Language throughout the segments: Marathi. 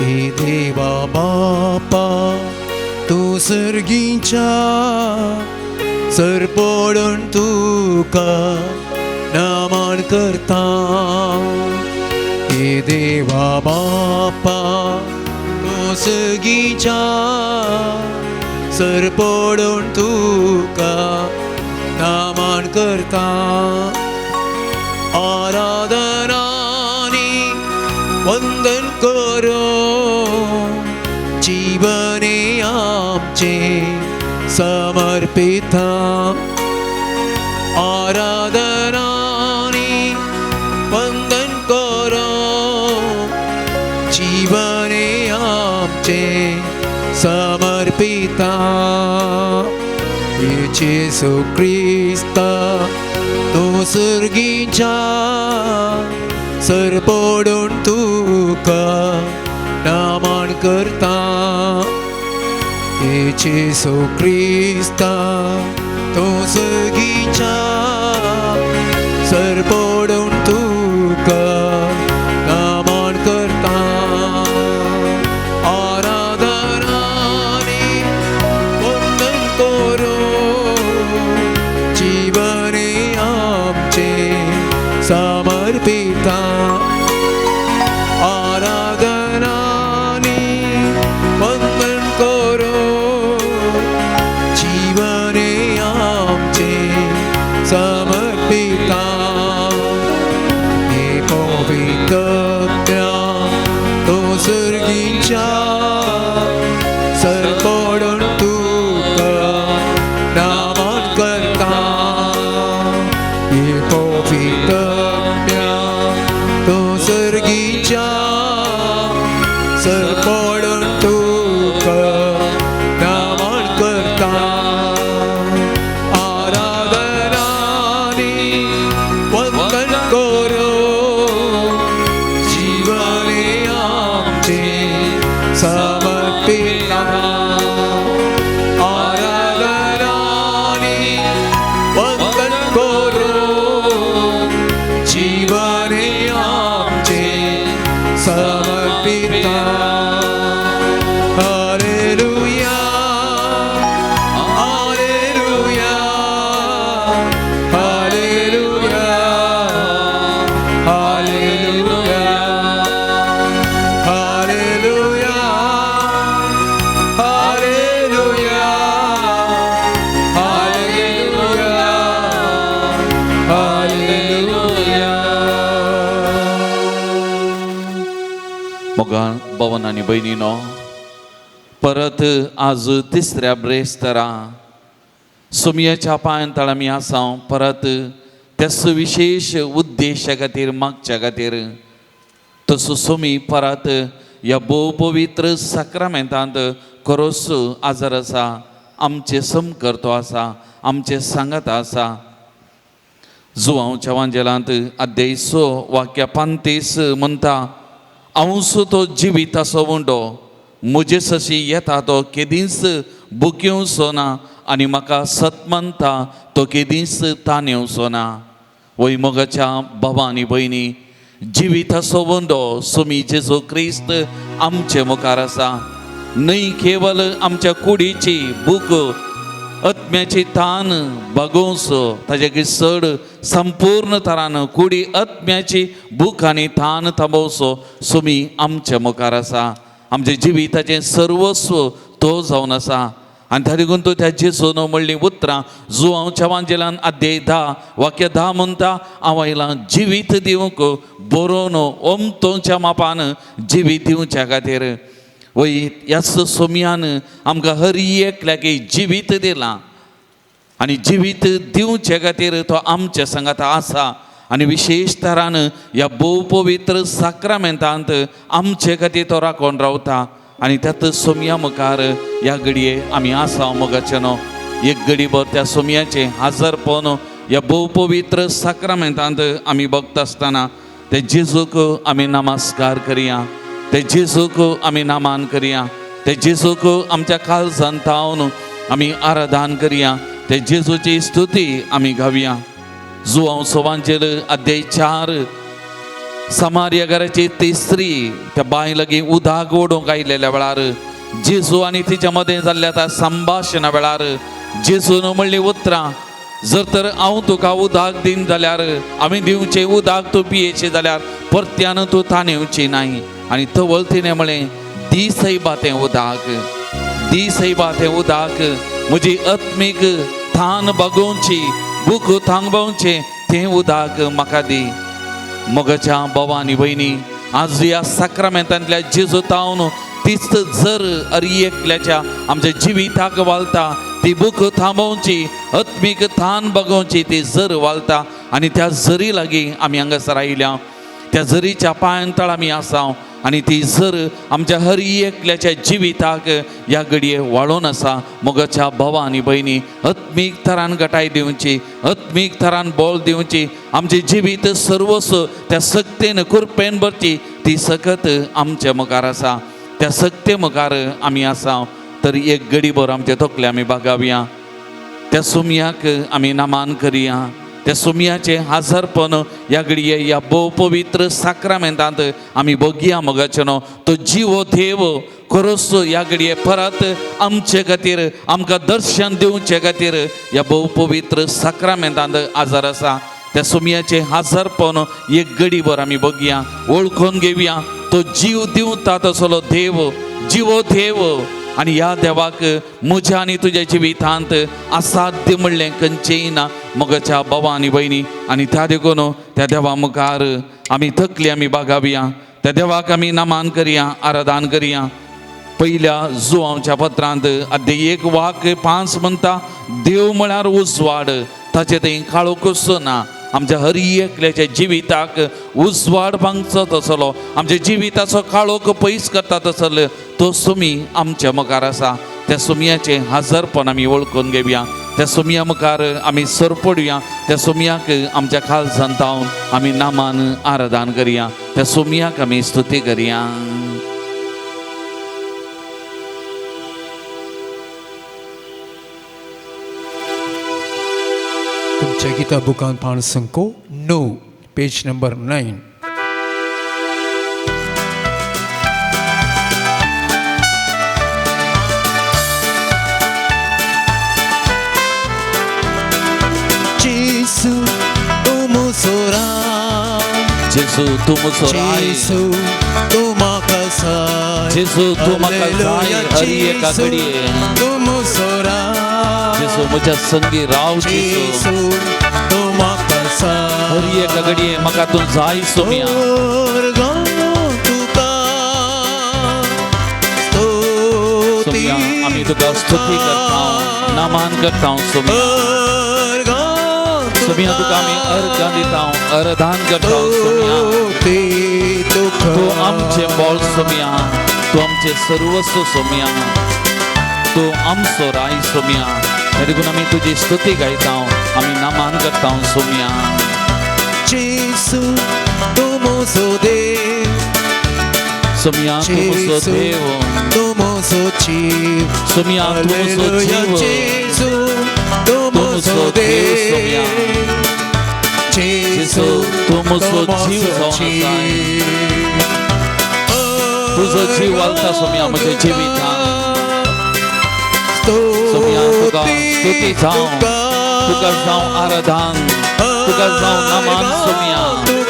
हे देवा बापा तू सर्गीच्या सरपडून तुका नमन करता. हे देवा बापा तू सर्गीच्या सरपडून तुका नमन करता. आराधनानी वंदन करो जीवने आमचे समर्पिता. आराधनानी वंदन करो जीवने आमचे समर्पिता. येशू ख्रिस्ता तो सर्गीच्या सरपडून तुका नमन करता. येशू ख्रिस्ता तो सर्गीच्या सरपडून तुका नमन करता. आराधनानी वंदन करो जीवने आमचे समर्पिता. आराधनानी वंदन करो जीवने आमचे समर्पिता. हे पवित्र तो सर्गीच्या सरपडून तुका नमन करता. हे पवित्र तो सर्गीच्या सरपडून तुका नमन करता. आराधनानी वंदन करो जीवने आमचे समर्पिता. आराधनानी वंदन करो जीवने आमचे समर्पिता. Hallelujah hallelujah hallelujah hallelujah hallelujah hallelujah hallelujah. मोगा भवन आणि बहिणीनो, परत आज तिसऱ्या ब्रेस्तरा सुमयेच्या पांयतळ आमी आसा. परत त्याच विशेष उद्देशा खातीर मागच्या खातीर तसो सुमी परत ह्या भोव पवित्र साक्रामेंतांत खरोच आजार आसा, आमचे समकर्तो आसा, आमचे सांगात आसा. जुवांच्या वांजेलांत अध्याय 6 वाक्य 35 म्हणटा, हांव तो जिवीत असो म्हणटो, म्हजे सशी येता तो केदींच बुकिवचो ना आनी म्हाका सत म्हणटा तो केदींच ताणेवचो ना. वय मोगाच्या भावा आनी भयणी, जिवीत असो म्हणटो सुमी जेजू क्रिस्त आमचे मुखार आसा. न्हय केवल आमच्या कुडीची बूक आत्म्याची तान भागोवंच, ताचे चड संपूर्ण तरान कुडी आत्म्याची भूक आनी तान थांबोवचो सुमी आमच्या मुखार आसा. आमच्या जिविताचें सर्वस्व तो जावन आसा. आनी ताका लागून तो त्या जेजून म्हणली उतरां जुवांच्या वांजेलान अध्याय 10 वाक्य 10 म्हणटा, हांव आयलां जिवीत दिवंक, बरोवन ओमतोच्या मापान जिवीत दिवच्या खातीर. वय ह्याच सोमयान आमकां हर एकल्याक जिवीत दिलां आनी जिवीत दिवचे खातीर तो आमच्या सांगात आसा. आनी विशेश तरान ह्या भोव पवित्र साक्रामेंतांत आमचे खातीर तो राखून रावता. आनी त्यात सोमया मुखार ह्या घडये आमी आसा मोगाचे न्हू. एक घडीभर त्या सोमयाचें हाजरपण ह्या भोव पवित्र साक्रामेंतांत आमी भक्त आसतना ते जेजूक आमी नमस्कार करया, ते जेजूक आमी नामान करया, ते जेजूक आमच्या काळजांत थावन आमी आराधन करया, ते जेजूची स्तुती आमी गावया. जुवांव सोवांचेर अध्याय 4 समार्या घराची ती स्त्री त्या बाई लगी उदक ओडूंक आयिल्ल्या वेळार जेजू आनी तिच्या मदें जाल्ल्या त्या संभाशणा वेळार जेजून म्हणली उतरां, जर तर हांव तुका उदक दिन जाल्यार आमी दिवचें उदक तूं पियेचें जाल्यार परत्यान तूं ताणेवची नाही. आनी तवळ तिणें म्हळें, दी सैबा तें उदक, दी सैबा तें उदक, म्हजी आत्मीक थान बगोवची, भूक थांबोवचें तें उदक म्हाका दी. मोगाच्या भावा आनी भयणी, आज ह्या साक्रामेंतांतल्या जेजू तावन तीच जर एकल्याच्या आमच्या जिविताक वालता, ती भूक थांबोवची, आत्मीक थान बगोवची ती जर वालता. आनी त्या जरी लागीं आमी हांगासर आयल्या, त्या जरीच्या पांयतळ आमी आसा. आनी ती जर आमच्या हर एकल्याच्या जिविताक ह्या घडये वाळून आसा. मोगाच्या भावा आनी भयणी, आत्मीक तरान गटाय दिवची, आत्मीक तरान बोल दिवची, आमचे जिवीत सर्वस्व त्या सक्तेन कुरपेन भरची, ती सकत आमच्या मुखार आसा. त्या सक्ते मुखार आमी आसा. तर एक घडीभर आमचे तकले आमी बागावया, त्या सुमयाक आमी नमान करया. त्या सुमयाचे हाजरपण ह्या घडये ह्या भोव पवित्र साक्रामेंतांत आमी बगया. मोगाचे न्हू, तो जीव देव खरोच ह्या घडये परत आमचे खातीर आमकां दर्शन दिवचे खातीर ह्या भोव पवित्र साक्रामेंतांत हाजर आसा. त्या सुमयाचे हाजरपण एक घडीभर आमी बगया, वळखून घेवया. तो जीव दिवता तसलो देव, जीव देव. आनी ह्या देवाक म्हज्या आनी तुज्या जिवितांत असाध्य म्हणलें खंयचेंय ना. मोगाच्या भावा आनी भयणी, आनी त्या देखून त्या देवा मुखार आमी तकली आमी बागावया. त्या देवाक आमी नमान करया, आराधन करया. पहिल्या जुआंवच्या पत्रांत अध्याय 1 वाक्य 5 म्हणटा, देव म्हळ्यार उजवाड, ताचे थंय काळोखूच ना. आमच्या हर एकल्याच्या जिविताक उजवाड बांगचो तसलो, आमच्या जिविताचो काळोख पयस करता तसलो तो सुमी आमच्या मुखार आसा. त्या सुमयाचे हाजरपण आमी वळखून घेवया. त्या सुमया मुखार आमी सरपडुया. त्या सुमयाक आमच्या काळजांत थावन आमी नामान आराधन करया. त्या सुमयाक आमी स्तुती करया. तुमच्या गिता बुकान पान संको 9, पेज नंबर 9. जेसू तुम सोरा, जेसू तुम सोराय, जेसू तुम कसाय, जेसू तुम कसाय हर एका घडये. तुम सोरा, जेसू म्हज्या संगी राव. जेसू तुम कसाय हर एका घडये म्हाका तूं जाय सुमया. सुमया आमी तुका स्तुती करता, नमान करता. सुमया, सुमया तुका आमी अर्घ दिता, आराधन करता. सुमया तूं आमचे बोल सुमया, तूं आमचे सर्वस्व सुमया, तूं आमचो राय सुमया. देखून आमी तुजी स्तुती गायता, आमी नमान करता. सुमया, जेसू तुमचो देव, सुमया तुमचो देव, तुमचो जीव. सुमया तुमचो जीव, जेसू तुमचो देव, जेसू तुमचो जीव जावन तुजो जीव घालता सुमया म्हज्या जिवितांत. सुमया तुका स्तुती जावं, तुका जावं आराधन, तुका जावं नमान. सुमया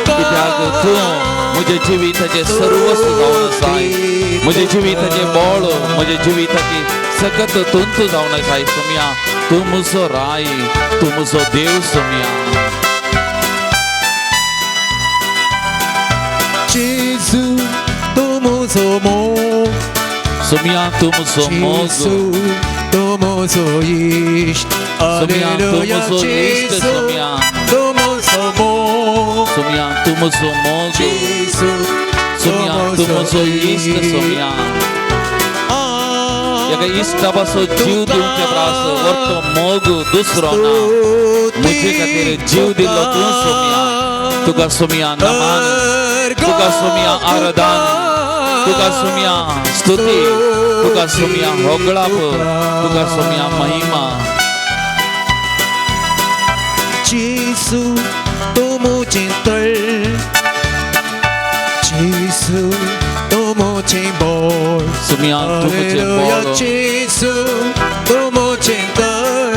कित्याक तूं म्हज्या जिविताचे सर्वस्व जावन आसाय, म्हज्या जिविताचे बोळ, म्हज्या जिविताची सकत तुंत जावन आसाय. सुमया तूं म्हजो राय, तूं म्हजो देव. सुमया, जेसू तुमचो मोग, सुमया तूं म्हजो मोग, तुमचो इश्ट. सुमया तूं म्हजो इश्ट. सुमया, तुमचो मोग, सुमया तूं म्हजो मोग. जेसू सुमया तूं म्हजो इश्ट. सुमया एका इश्टा पासून जीव दिवचे प्रास व्हरतो मोग दुसरो ना. म्हजे खातीर जीव दिल्लो तूं. सुमया तुका सुमया नमान, तुका सुमया आराधन, तुका सुमया स्तुती, तुका सुमया होगळाप, तुका सुमया महिमा. जेसू तुमचें तळ, Gesù, tu mochen bol. सुमिया तू मुझे Hallelujah, बोल Gesù, tu mochen dar.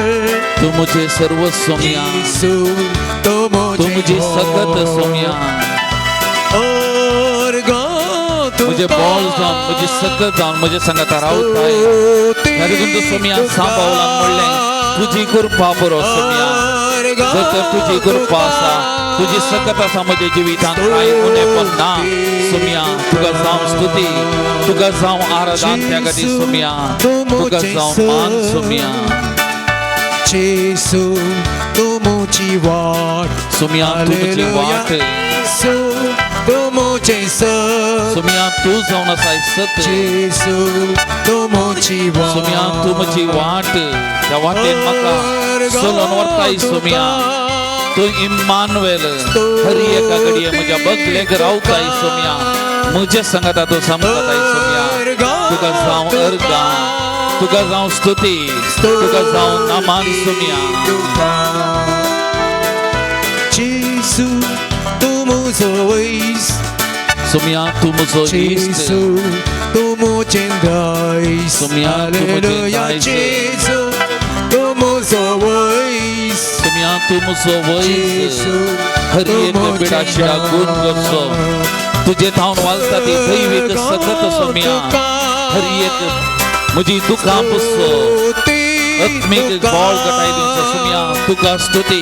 तू मुझे सर्व सुमिया Gesù, tu तू mochen मुझे सखत bol. सुमिया Organ, tu मुझे बोल जाऊन मुझे सखत जाऊन मुझे संगत रावत आहे हरगुंद सुमिया सांभाळून म्हणले तुझी कृपा बरो सुमिया जर तर तुझी कृपा असा तुझी सकत असा माझ्या जिवितांत काय उणे पण ना सुमिया तुका जाऊन स्तुती तुका जाऊन आराधन त्या गती सुमिया तुका जाऊन मान सुमिया Gesù, tu mochi वाट. सुमिया तू मुझी वाट Gesù, tu mochi सत. सुमिया तू जाऊन असाय सत Gesù, tu mochi वाट. सुमिया तू मुझी वाट त्या वाटेन म्हाका सोलोन व्हरताय सुमिया तू इम्मानुएल हरी एका घडये म्हज्या बगलेक रावताय सुमिया म्हजे संगता तू समजताय सुमिया तुका जाऊन अर्गा तुका जाऊन स्तुती तुका जाऊन नमान सुमिया Gesù, tu muso weis. सुमिया तू मुजो इष्ट Gesù, tu mochen dais. Sumia, tu mochen Hallelujah, dais. Gesù, tu muso weis. सुमिया तू मुजो वैस Gesù, हरी एक बिडा शिडा गुण करसो तुझे थावन वालता ती दैविक सखत सुमिया हरी एक मुझी दुखा पुसो आत्मिक बॉल गटाई दिवस सुमिया तुका स्तुती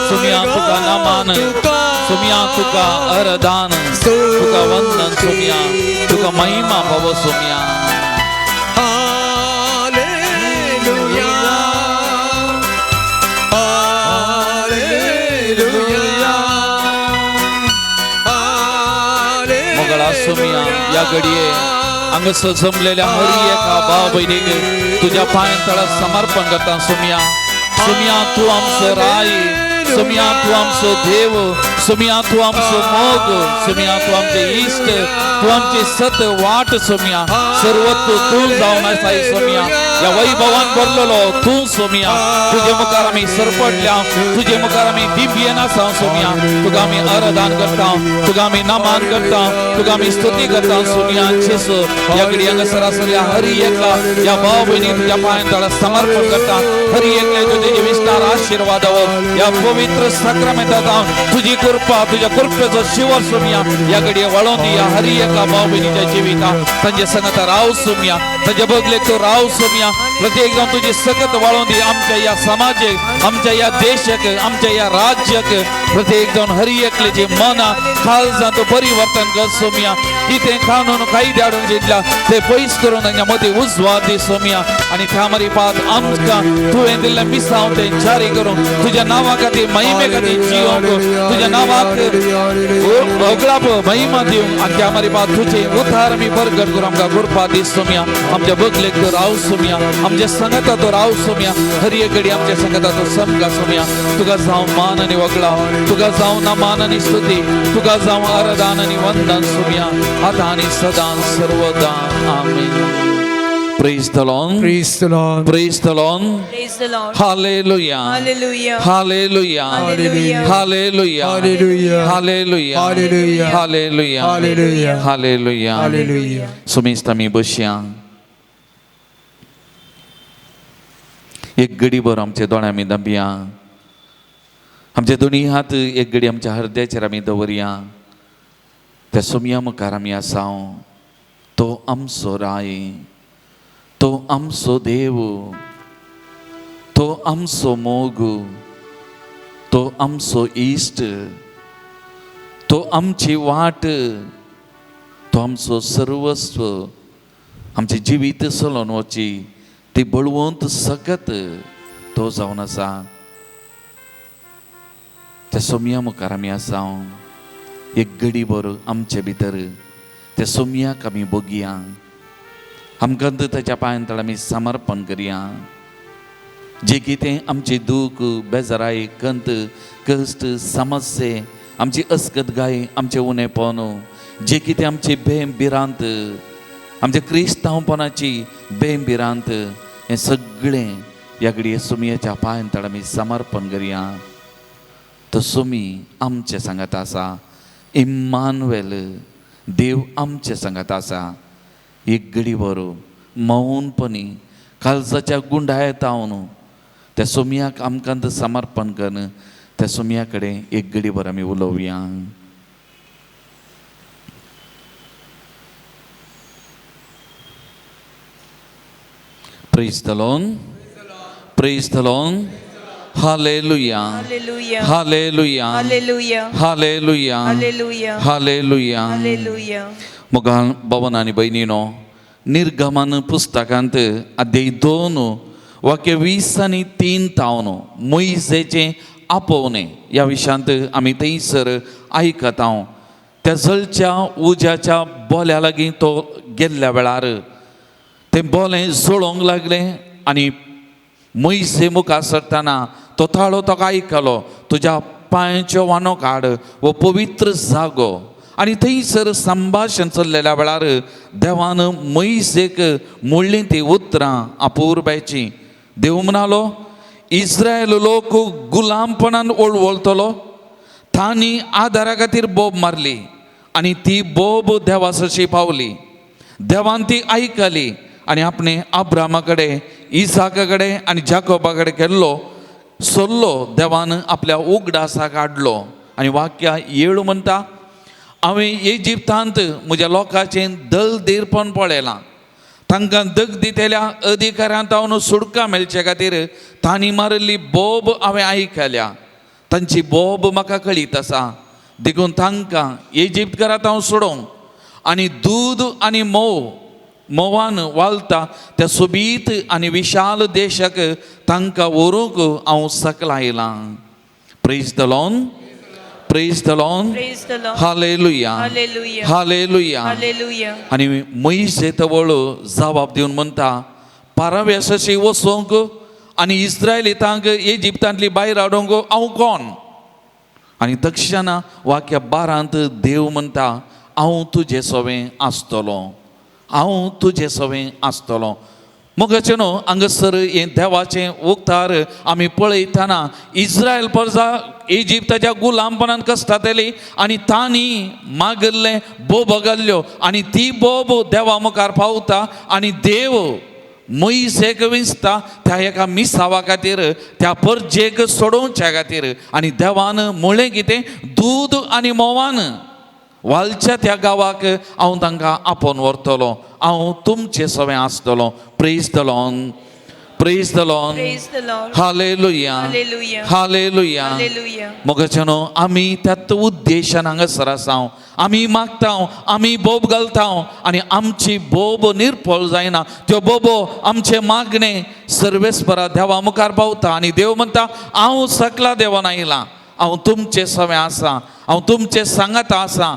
सुमिया तुका नमान सुमिया तुका आराधन तुका वंदन सुमिया तुका महिमा भव सुमिया मोगळा सुमिया या घडये अंगस जमलेल्या हरी एका भाव बहिणीक तुझ्या पायांतळा समर्पण करता सुमिया सुमिया तू आमचो राय सुमिया तू आमचो देव सुमिया तू आमचो मोग सुमिया तू आमचे इष्ट तू आमची सत वाट सुमिया सर्वत्र तू जाऊन असाय सुमिया या वैभवान भरलेलो तू सुमिया तुझे मुखार आम्ही सरपडल्या तुझे मुखार आम्ही दिव्य नासा सुमिया तुका आम्ही आराधन करता तुका आम्ही नमान करता तुका आम्ही स्तुती करता सुमिया जेसू या घडी अंग सरासरी हरी एकला या भाव बहिणी तुझ्या पायांतळा समर्पण करता हरी एकले तुझे विस्तार आशीर्वाद या पवित्र साक्रामेंटात तुझी कृपा तुझ्या कृपेचो शिवर सुमिया या घडी वळून दिया हरी एका भाव बहिणीच्या जिविता तांचे संगत राव सुमिया तांचे बगले तू राव सुमिया प्रत्येक जण तुझी सकत वळून दी आमच्या या समाजाक आमच्या या देशाक आमच्या या राज्याक प्रत्येक जण हरी एकले जे मन खालसा तो परिवर्तन कर सुमिया कितें कानून कायदे हाडून दिला ते पयस करून तांच्या मदीं उजवाड दी सुमिया आनी त्या मरी पात आमकां तुवें दिल्लें मिसांव तें जारी करून तुझ्या नांवा खातीर महिमे खातीर जियोंक तुझ्या नांवाक अगळाप महिमा दिवंक आनी त्या मरी पात तुझे उद्धार आमी प्रगट करून आमकां कृपा दी सुमिया आमच्या बगलेक तो राव सुमिया आमच्या संगता तो राव सुमिया हर एक घडी आमच्या संगता तो समका सुमिया तुका जावं मान आनी वगळा तुका जावं नमान आनी स्तुती तुका जावं आराधन आनी वंदन सुमिया आतां आनी सदां सर्वदा आमीन Praise the Lord. Praise the Lord. Praise the Lord. Praise the Lord. Hallelujah. Hallelujah. Hallelujah. Hallelujah. Hallelujah. Hallelujah. Hallelujah. Hallelujah. Hallelujah. Hallelujah. Hallelujah. Hallelujah. सुमिस्ता मी बसया एक घडी भर आमचे दोळे आमी दांबया आमचे दोनी हात एक घडी आमच्या हृदयाचेर आमी दवरया त्या सुमया मुखार आमी आसाव तो आमचो राय तो आमचो देव तो आमचो मोग तो आमचो इश्ट तो आमची वाट तो आमचो सर्वस्व आमचे जिवीत चलोवन वची ती बळवंत सकत तो जावन आसा त्या सोमया मुखार आमी आसाव एक घडी भर आमचे भितर त्या सोमयाक आमी बगया आमकां ताच्या पांयांतळ आमी समर्पण करया जे कितें आमचे दूख बेजाराय कंत कश्ट समस्ये आमची अस्कतगाय आमचे उणेपण जे कितें आमची बेंबिरांत आमच्या क्रिस्तांवपणाची बेंबिरांत हें सगळें ह्या घडये सुमयेच्या पांयांतळ आमी समर्पण करया तो सुमी आमचे सांगात आसा इम्मानुएल देव आमचे सांगत आसा एक घडी बरो मौनपणी काळजाच्या गुंडाळ्यात हांव त्या सोमयाक आमकां समर्पण करून त्या सोमया कडेन एक घडी भर आमी उलोवया. Praise the Lord. Praise the Lord. Hallelujah. Hallelujah. Hallelujah. Hallelujah. Hallelujah. Hallelujah. Hallelujah. Hallelujah. मुगाल भवन आणि बहिणीनो, निर्गमन पुस्तकांत अध्याय 2 वाक्य 20 आणि 3 तावन मोइसेचे आपोवणे या विशयांत आमी थंयसर आयकत आहों. त्या जळच्या उज्याच्या बोल्या लागीं तो गेल्ल्या वेळार ते बोलें जळोंक लागलें आनी मोइसे मुखार सरतना तो ताळो ताका आयकलो, तुज्या पांयाच्यो वानो काड वो पवित्र जागो. आनी थंयसर संभाशण चल्लेल्या वेळार देवान मोइसेक म्हणलीं ती उतरां अपूर्बायची. देव म्हणालो, इस्रायल लोक गुलामपणान ओळवळतलो. तांणी आदारा खातीर बोब मारली आनी ती बोब देवा सरशी पावली. देवान ती आयकली आनी आपणे अब्रामा कडेन, इसाका कडेन आनी जाकोबा कडेन केल्लो सल्लो देवान आपल्या उगडासाक हाडलो. आनी वाक्य 7 म्हणटा, हांवें इजिप्तांत म्हज्या लोकांचें दलदेरपण पळयलां. तांकां दग दितेल्या अधिकाऱ्यांत हांव सुडका मेळचे खातीर तांणी मारिल्ली बोब हांवें आयकल्या. तांची बोब म्हाका कळीत आसा. देखून तांकां इजिप्तकारांत हांव सोडोंक आनी दूद आनी मोवान वालता त्या सोबीत आनी विशाल देशाक तांकां व्हरूंक हांव सकल आयलां. Praise the Lord. Praise the Lord. Praise the Lord. Hallelujah. Hallelujah. Hallelujah. Hallelujah. आनी मोइसे तवळ जबाब दिवन म्हणटा, पाराव्यासाची वसोंक आनी इस्रायलितांक इजिप्तांतली भायर हाडूंक हांव कोण? आनी तक्षणा वाक्य 12 देव म्हणटा, हांव तुजे सवें आसतलो. हांव तुजे सवें आसतलो. मुखाचे न्हू हांगासर हें देवाचें उक्तार आमी पळयतना इस्रायल प्रजा इजिप्ताच्या गुलामपणान कश्टातली आनी तांणी मागल्ले बोब घाल्ल्यो आनी ती बोब देवा मुखार पावता आनी देव मोइसेक विंचता त्या एका मिसावा खातीर, त्या परजेक सोडोवच्या खातीर. आनी देवान म्हळें कितें, दूद आनी मोवान वालच्या त्या गांवाक हांव तांकां आपोवन व्हरतलो. हांव तुमचे सवें आसतलो. Praise the Lord. Praise the Lord. Praise the Lord. Hallelujah. Hallelujah. Hallelujah. Hallelujah. मोगाचेनो आमी त्यात उद्देशान हांगासर आसां. आमी मागता, आमी बोब घालता आनी आमची बोब निर्फळ जायना. त्यो बोबो आमचे मागणे सर्वेस्परा देवा मुखार पावता आनी देव म्हणटा, हांव सकला देवान आयलां. हांव तुमचे सवें आसां. हांव तुमचे सांगाता आसां.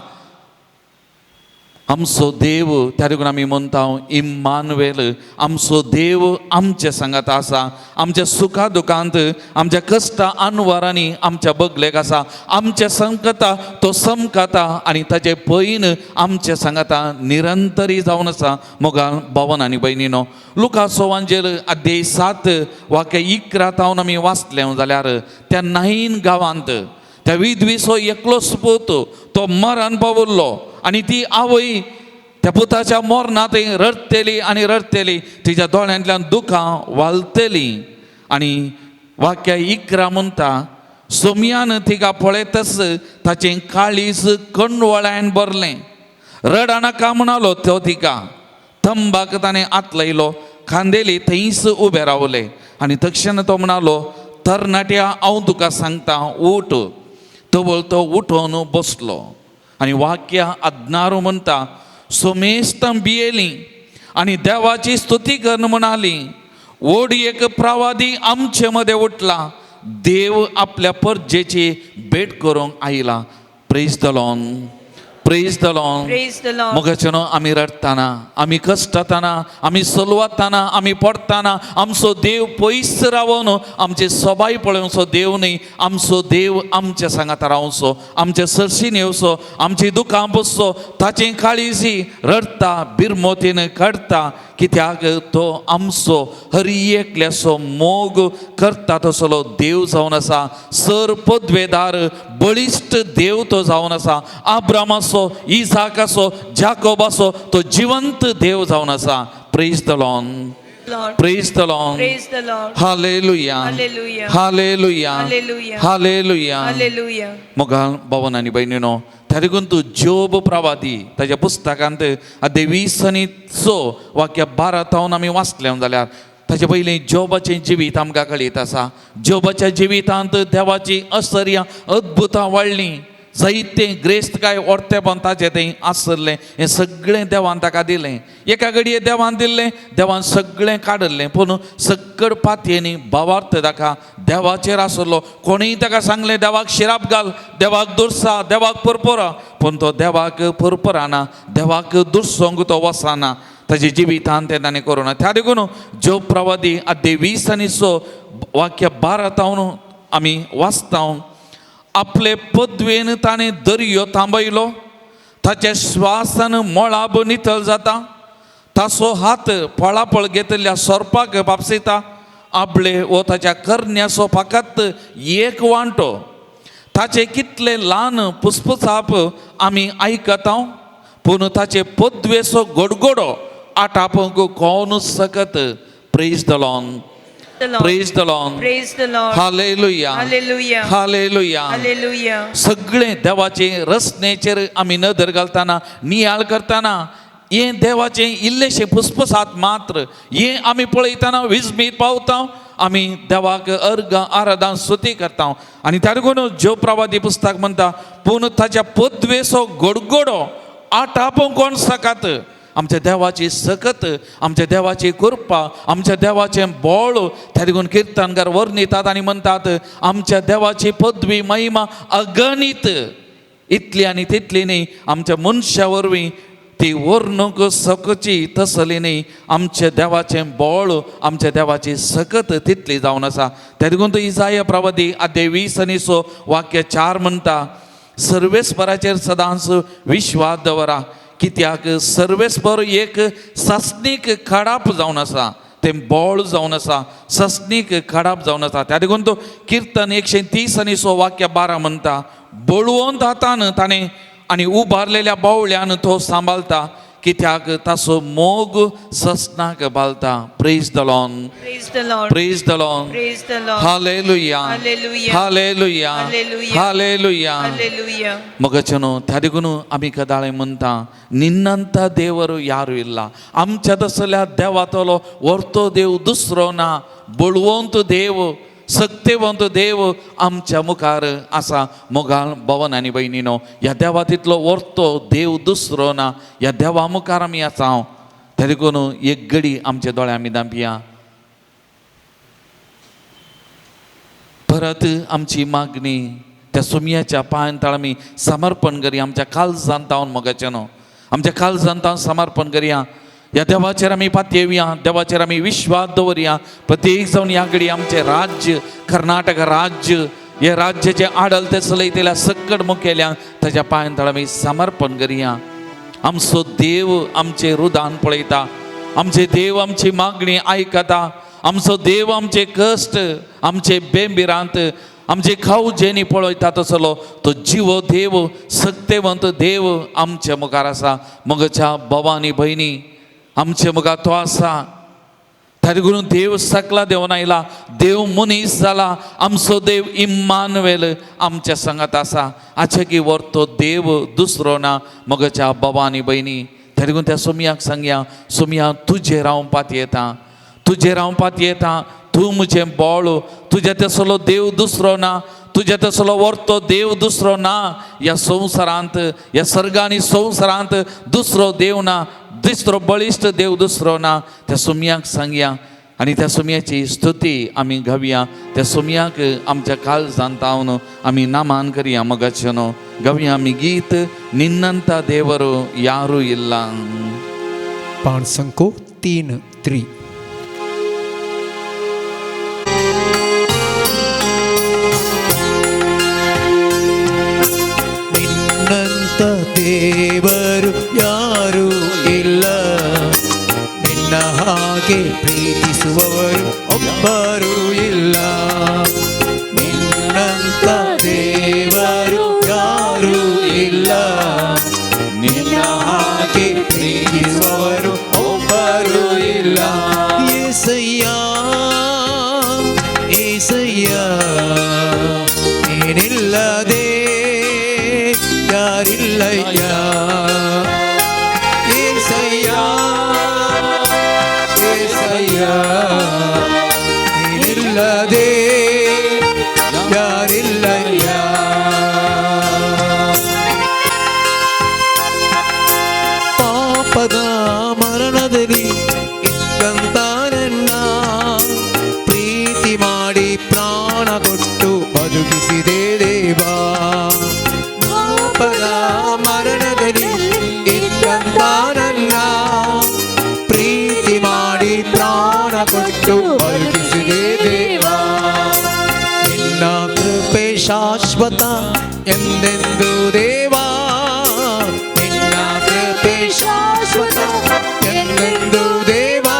आमचो देव, त्या देखून आमी म्हणटा इम्मानुएल, आमचो देव आमचे सांगात आसा. आमच्या सुखा दुखांत, आमच्या कश्टा अनवरांनी आमच्या बगलेक आसा. आमच्या संकटा तो समकता आनी ताचे पैन आमच्या सांगाता निरंतरी जावन आसा. मोगाल भावन आनी भयणीनो, लुकाचो वांजेल अध्याय 7 वाक्य 11 तावन आमी वाचलें जाल्यार त्या 9 गांवांत त्या विधवेचो एकलोच पूत तो मरण पावल्लो आनी ती आवय त्या पुताच्या मरणांत रडतेली आनी रडतेली. तिच्या दोळ्यांतल्यान दुखां वालतेली. आनी वाक्य 11 म्हणटा, सोमयान तिका पळयतच ताचें काळीज कणवळ्यान भरलें. रडनाका म्हणालो तो तिका. तंबाक ताणें हात लायलो. खांदेली थंयच उबे रावले आनी तक्षण तो म्हणालो, तरणाट्या हांव तुका सांगता, उठ. तो उठोन बसलो. आनी वाक्य 14 म्हणटा, सोमेस्त भियेली आनी देवाची स्तुती करन म्हणाली, ओडी एक प्रवादी आमचे मदें उठला. देव आपल्या परजेची भेट करूंक आयला. Praise the Lord. Praise the Lord. Praise the Lord. मोगाचेनो आमी रडटाना, आमी कश्टातना, आमी सलवाताना, आमी पडटाना आमचो देव पयस रावून आमचे सबाय पळोवचो देव न्ही. आमचो देव आमच्या सांगाता रावचो, आमच्या सरशीन येवचो, आमची दुखां बसचो. ताची काळजी रडता बिरमोतीन काडटा, कित्याक तो आमचो हरी एकल्याचो मोग करता तसलो देव जावन आसा. सर पदवेदार बळिश्ट देव तो जावन आसा. अब्रामा असो, इसाक असो, जाकोब असो, तो जिवंत देव जावन आसा. Praise the Lord. Lord. Praise the Lord. Praise the Lord. Hallelujah. Hallelujah. Hallelujah. Hallelujah. Hallelujah. Hallelujah. मोगाळ भावन आनी भयणीनो, तारिकून तूं जोब प्रवादी ताच्या पुस्तकांत आदे 20 आनी 6 वाक्य 12 आमी वाचलें जाल्यार ताचे पयलीं जोबाचें जिवीत आमकां कळीत आसा. जोबाच्या जिवितांत देवाची आश्चर्य अद्भुतां वाडलीं. जायते ग्रेस्त काय ओर्तेपण ताचें थंय आसरलें. हें सगळें देवान ताका दिलें. एका घडये देवान दिल्लें, देवान सगळें काडलें. पूण सकड पातयेनी भावार्थ ताका देवाचेर आसलो. कोणीय ताका सांगलें देवाक शिराप घाल, देवाक दुरसा, देवाक पुरपुरा. पूण तो देवाक पुरपुराना, देवाक दुरसोंक तो वचना. ताचे जिवितांत तें ताणें करूना. त्या देखून जोब प्रवादी आदे 20 आनी 6 वाक्य 12 आमी वाचता. आपले पदवेन ताणें दर्यो थांबयलो, ताच्या श्वासान मळाब नितळ जाता. ताचो हात पळापळ घेतल्या सोरपाक बापसिता. आबळे वो ताच्या करण्याचो फकत एक वांटो. ताचे कितले ल्हान पुसपुसाप आमी आयकता, पूण ताचे पदवेचो गडगडो आटापंक कोणूच सकत. Praise the Lord. The Lord. Praise the Lord. Praise the Lord. Hallelujah. Hallelujah. Hallelujah. Hallelujah. सगळे देवाचे रचनेचेर आमी नदर घालतना, नियाळ करतना हें देवाचें इल्लेशें फुसफुसात मात्र हें आमी पळयतना विस्मीत पावता. आमी देवाक अर्घ आराधना स्तुती करता. आनी त्या देखून जोब प्रवादी पुस्तक म्हणटा, पूण ताच्या पदवेचो गडगडो आटापूंक कोण सकत. आमच्या देवाची सकत, आमच्या देवाची कृपा, आमच्या देवाचें बोळ त्या देखून किर्तनकार वर्णितात आनी म्हणटात, आमच्या देवाची पदवी महिमा अगणित. इतली आनी तितली न्ही, आमच्या मनशा वरवीं ती वर्णूंक सकची तसली न्ही. आमच्या देवाचें बोळ, आमच्या देवाची सकत तितली जावन आसा. त्या देखून तो इसाया प्रवादी आदे 20 आनी 6 वाक्य 4 म्हणटा, सर्वेस्पराचेर सदांच विश्वास दवरा, कित्याक सर्वेस्पर एक सस्नीक खडाप जावन आसा. तें बोळ जावन आसा, सस्नीक खडाप जावन आसा. त्या देखून तो किर्तन 130 आनी 6 वाक्य 12 म्हणटा, बळवंत हातान ताणें आनी उबारलेल्या बावळ्यान तो सांबाळटा, कित्याक ताचो मोग ससनाक बालता. Praise the Lord. Praise the Lord. Praise the Lord. Praise the Lord. Hallelujah. Hallelujah. Hallelujah. Hallelujah. Hallelujah. Hallelujah. ಮಗಚನು ತದಿಗುನು ಆಮಿ ಕದಾಳೆ ಮುಂತ ನಿನ್ನಂತ ದೇವರು ಯಾರು ಇಲ್ಲ. आमच्या तसल्या देवातलो वर्तो देव दुसरो ना. बळवंत देव, सत्यवंत देव आमच्या मुखार आसा. मोगाळ भवन आनी भयणीनो, ह्या देवा तितलो वर्तो देव दुसरो ना. ह्या देवा मुखार आमी आसा. त्या देखून एक घडी आमच्या दोळ्या आमी दांपिया. परत आमची मागणी त्या सुमयाच्या पांयांतळ आमी समर्पण करी. आमच्या काळजांतावन मोगाचेनो, आमच्या काळजांतावन समर्पण करया. ह्या देवाचेर आमी पातयेवया, देवाचेर आमी विश्वास दवरया. प्रत्येक जावन ह्या घडी आमचें राज्य, कर्नाटक राज्य, हे राज्याचे आडलते चलयतल्या सकट मुखेल्यांक ताच्या पांयांतळ आमी समर्पण करया. आमचो देव आमचे हृदयान पळयता. आमचे देव आमची मागणी आयकता. आमचो देव आमचे कश्ट, आमचे बेंबिरांत, आमचे खाऊ जेनी पळयता तसलो तो जिवो देव, सत्यवंत देव आमच्या मुखार आसा. मगच्या भवानी भयणी, आमचे मुखार तो आसा. त्या देखून देव सकला देवन आयला, देव मनीस जाला. आमचो देव इम्मानुएल आमच्या संगत आसा. आचे की वर्तो देव दुसरो ना. मगच्या भवानी भयणी, त्या देखून त्या सुमयाक सांगया, सुमया तुजे रावपात येता, तुजे रावपात येता. तूं म्हजें बोळ, तुज्या तसलो देव दुसरो ना. तुज्या तसलो वर्तो देव दुसरो ना. ह्या संवसारांत, ह्या सर्गांनी संवसारांत दुसरो देव ना. दुसरो बळिश्ट देव दुसरो ना. त्या सुमयाक सांगया आनी त्या सुमयाची स्तुती आमी घावया. त्या सुमयाक आमच्या काळजांतावन आमी नामान करया. मगचनो घावया आमी गीत, निन्नंत देವರು ಯಾರೂ ಇಲ್ಲ. पाण संको 3-3. ನಿನ್ನಂತ ದೇವರು ಯಾರೂ ಇಲ್ಲ, ನಿನ್ನ ಹಾಗೆ ಪ್ರೀತಿಸುವವರು ಒಬ್ಬರೂ ಇಲ್ಲ. ನಿನ್ನಂತ ದೇವರು ಯಾರೂ ಇಲ್ಲ, ಪ್ರೀತಿಸುವವರು ಒಬ್ಬರು ಇಲ್ಲ. ಏಸಯ್ಯ ಏಸಯ್ಯ ನೀನಿಲ್ಲದೆ ಯಾರಿಲ್ಲಯ್ಯ. ಏಸಯ್ಯ ಏಸಯ್ಯ ನೀನಿಲ್ಲದೆ ಯಾರಿಲ್ಲಯ್ಯ. ಪಾಪದ ಮರಣದಲ್ಲಿ ಇದ್ದಂತ ನನ್ನ ಪ್ರೀತಿ ಮಾಡಿ ಪ್ರಾಣ ಕೊಟ್ಟು ಬದುಕಿಸಿದೆ ದೇವಾ. ಪಾಪದ ಮರಣದಲ್ಲಿ ಇದ್ದಂತ ನನ್ನ ಪ್ರೀತಿ ಮಾಡಿ ಪ್ರಾಣ ಕೊಟ್ಟು ಬದುಕಿಸಿದೆ ದೇವಾ. ನಿನ್ನ ಕೃಪೆ ಶಾಶ್ವತ ಎಂದೆಂದು ದೇವಾ. ನಿನ್ನ ಕೃಪೆ ಶಾಶ್ವತ ಎಂದೆಂದು ದೇವಾ.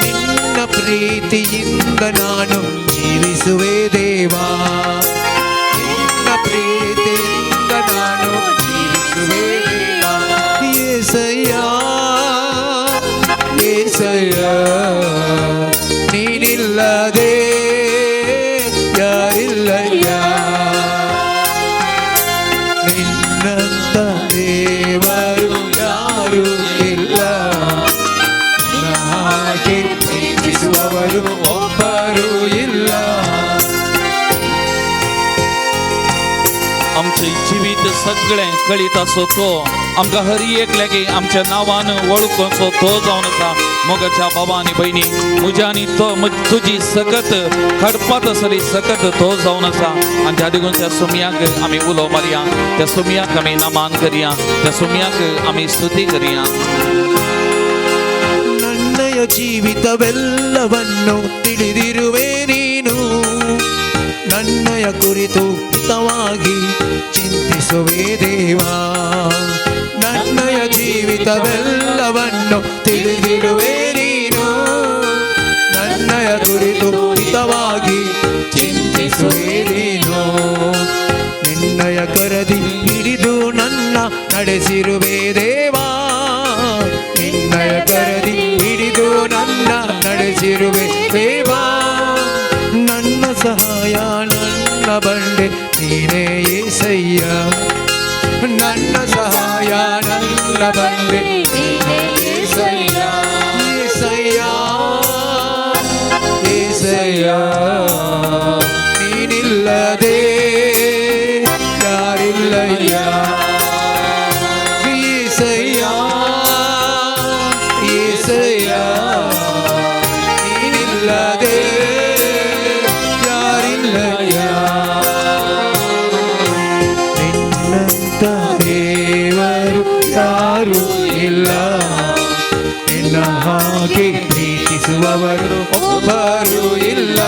ನಿನ್ನ ಪ್ರೀತಿಯಿಂದ ನಾನು ಜೀವಿಸುವೆ ದೇವಾ. ನಿನ್ನ ಪ್ರೀತಿಯಿಂದ ನಾನು ಜೀವಿಸುವೆ ದೇವಾ. ಏಸಯ್ಯ ಏಸಯ್ಯ ನೀನಿಲ್ಲದೆ ಯಾರಿಲ್ಲಯ್ಯ. ನಿನ್ನಂತ ದೇವರು ಯಾರು ಇಲ್ಲ. ಹಾಗೆ ಪ್ರೀತಿಸುವವರು ಒಬ್ಬರು ಇಲ್ಲ. आमचे जिवीत सगळें कळीत असो तो आमकां हर एकल्यागे आमच्या नांवान वळखूचो तो जावन आसा. मोगाच्या बाबा आनी भयणी म्हज्या आनी तो तुजी सकत खडपात आसली सकत तो जावन आसा. आनी त्या देखून त्या सुमयाक आमी उलो मारया, त्या सुमयाक आमी नमान करया, त्या सुमयाक आमी स्तुती करया. ನನ್ನಯ ಜೀವಿತವೆಲ್ಲವನ್ನು ತಿಳಿದಿರುವೆ ನೀನು. ನನ್ನಯ ಕುರಿತು ಹಿತವಾಗಿ ಚಿಂತಿಸುವೆ ದೇವಾ. ನನ್ನಯ ಜೀವಿತವೆಲ್ಲವನ್ನು ತಿಳಿದಿರುವೆ ನೀನು. ನನ್ನಯ ಕುರಿತು ಹಿತವಾಗಿ ಚಿಂತಿಸುವೆ ನೀನು. ನಿನ್ನಯ ಕರದಿ ಹಿಡಿದು ನನ್ನ ನಡೆಸಿರುವೆ ದೇವಾ. ನಿನ್ನಯ ಕರದಿ ಹಿಡಿದು ನನ್ನ ನಡೆಸಿರುವೆ ದೇವಾ. ನನ್ನ ಸಹಾಯ ನನ್ನ ಬಂಡೆ ನೀನೇ ಏಸಯ್ಯ. ನನ್ನ ಸಹಾಯ ನನ್ನ ಬಂಡೆ ನೀನೇ ಏಸಯ್ಯ. ಏಸಯ್ಯ ಏಸಯ್ಯ ನೀನಿಲ್ಲದೆ ಯಾರಿಲ್ಲಯ್ಯ. ಏಸಯ್ಯ ಏಸಯ್ಯ ನೀನಿಲ್ಲದೆ ಯಾರಿಲ್ಲಯ್ಯ. ನಿನ್ನಂತ ದೇವರು ಯಾರು ಇಲ್ಲ. ನಿನ್ನ ಹಾಗೆ ಪ್ರೀತಿಸುವವರು ಒಬ್ಬರು ಇಲ್ಲ.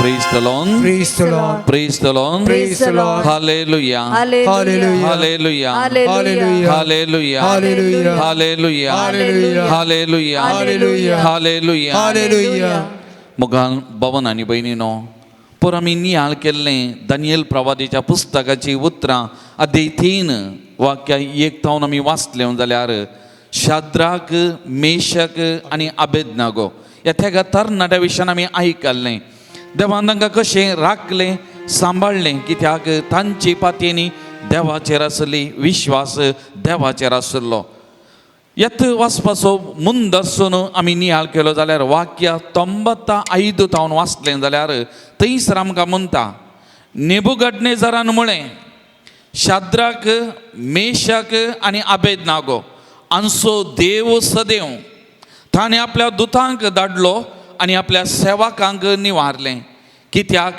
Praise the Lord. Praise the Lord. Praise the Lord. Praise the Lord. Hallelujah. Hallelujah. Hallelujah. Hallelujah. Hallelujah. Hallelujah. Hallelujah. Hallelujah. Hallelujah. Hallelujah. Hallelujah. Hallelujah. मुगान भवन आनी बहिणीनो पर आमी नियाळ केल्लें दानियेल प्रवादीच्या पुस्तकाची उतरां अध्याय 3 वाक्य 1 तावन आमी वाचलें जाल्यार शाद्राक मेशक आनी अबेदनागो ह्या त्या तरणाट्या विशयान आमी आयकल्लें. देवान तांकां कशें राखलें सांबाळलें कित्याक तांची पातयेनी देवाचेर आसली, विश्वास देवाचेर आसलो. येत वाचपाचो मुंद आसून आमी नियाळ केलो जाल्यार वाक्य 95 तावन वाचलें जाल्यार थंयसर आमकां म्हणटा नेबुकदनेझरान म्हळें शाद्राक मेशक आनी अबेदनागो हांचो देव सदैव ताणें आपल्या दुतांक धाडलो आनी आपल्या सेवकांक निवारलें. कित्याक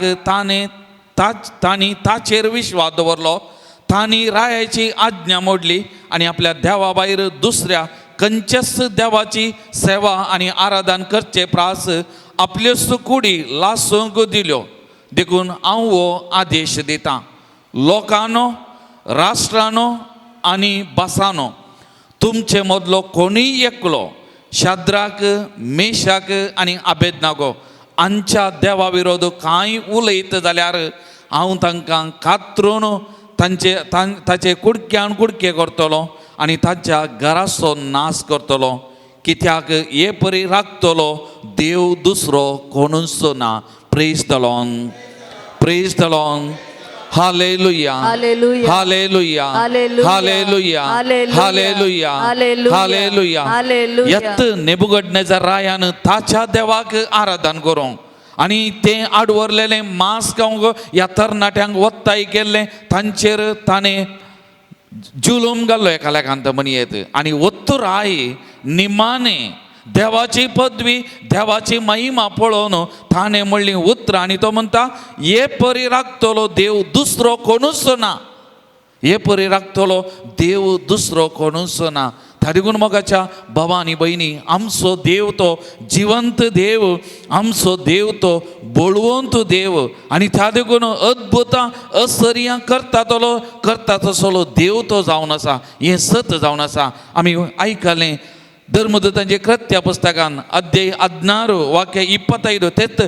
तांणी ताचेर विश्वास दवरलो. तांणी रायाची आज्ञा मोडली आनी आपल्या देवा भायर दुसऱ्या खंयच्याच देवाची सेवा आनी आराधन करचे प्रास आपल्योच कुडी लासूंक दिल्यो. देखून हांव हो आदेश दितां लोकांनो, राष्ट्रांनो आनी भासांनो, तुमचे मदलो कोणीय एकलो शाद्राक मेशाक आनी अबेदनागो हांच्या देवा विरोध कांय उलयत जाल्यार हांव तांकां कातरून ताचे कुडक्यान कुडके करतलो आनी ताच्या घराचो नाश करतलो, कित्याक हे परी राखतलो देव दुसरो कोणूच ना. Praise the Lord, praise the Lord. Hallelujah, Hallelujah. Hallelujah, Hallelujah. Hallelujah, Hallelujah. Hallelujah, Hallelujah. Hallelujah. Hallelujah. यत्त नेबुकदनेझर Rayan ताच्या देवाक आराधन करूंक आनी तें आडवरलेलें मांस खावंक ह्या तरणाट्यांक वत्ताय केल्लें, तांचेर ताणें जुलूम घाल्लो एकालेकांत म्हणयेत. आनी वत्तूर आय निमाणे देवाची पदवी, देवाची महिमा पळोवन ताणें म्हणली उतरां आनी तो म्हणटा हे परी राखतलो देव दुसरो कोणूच ना. हे परी राखतलो देव दुसरो कोणूच ना. त्या देखून मोगाच्या भावा आनी भयणी, आमचो देव तो जिवंत देव, आमचो देव तो बळवंत देव आनी त्या देखून अद्भुतां असर्यां करता तसलो देव तो जावन आसा. हें सत जावन आसा. आमी आयकलें धर्मदूतांचे कृत्या पुस्तकान अध्याय 16 वाक्य 25 तेत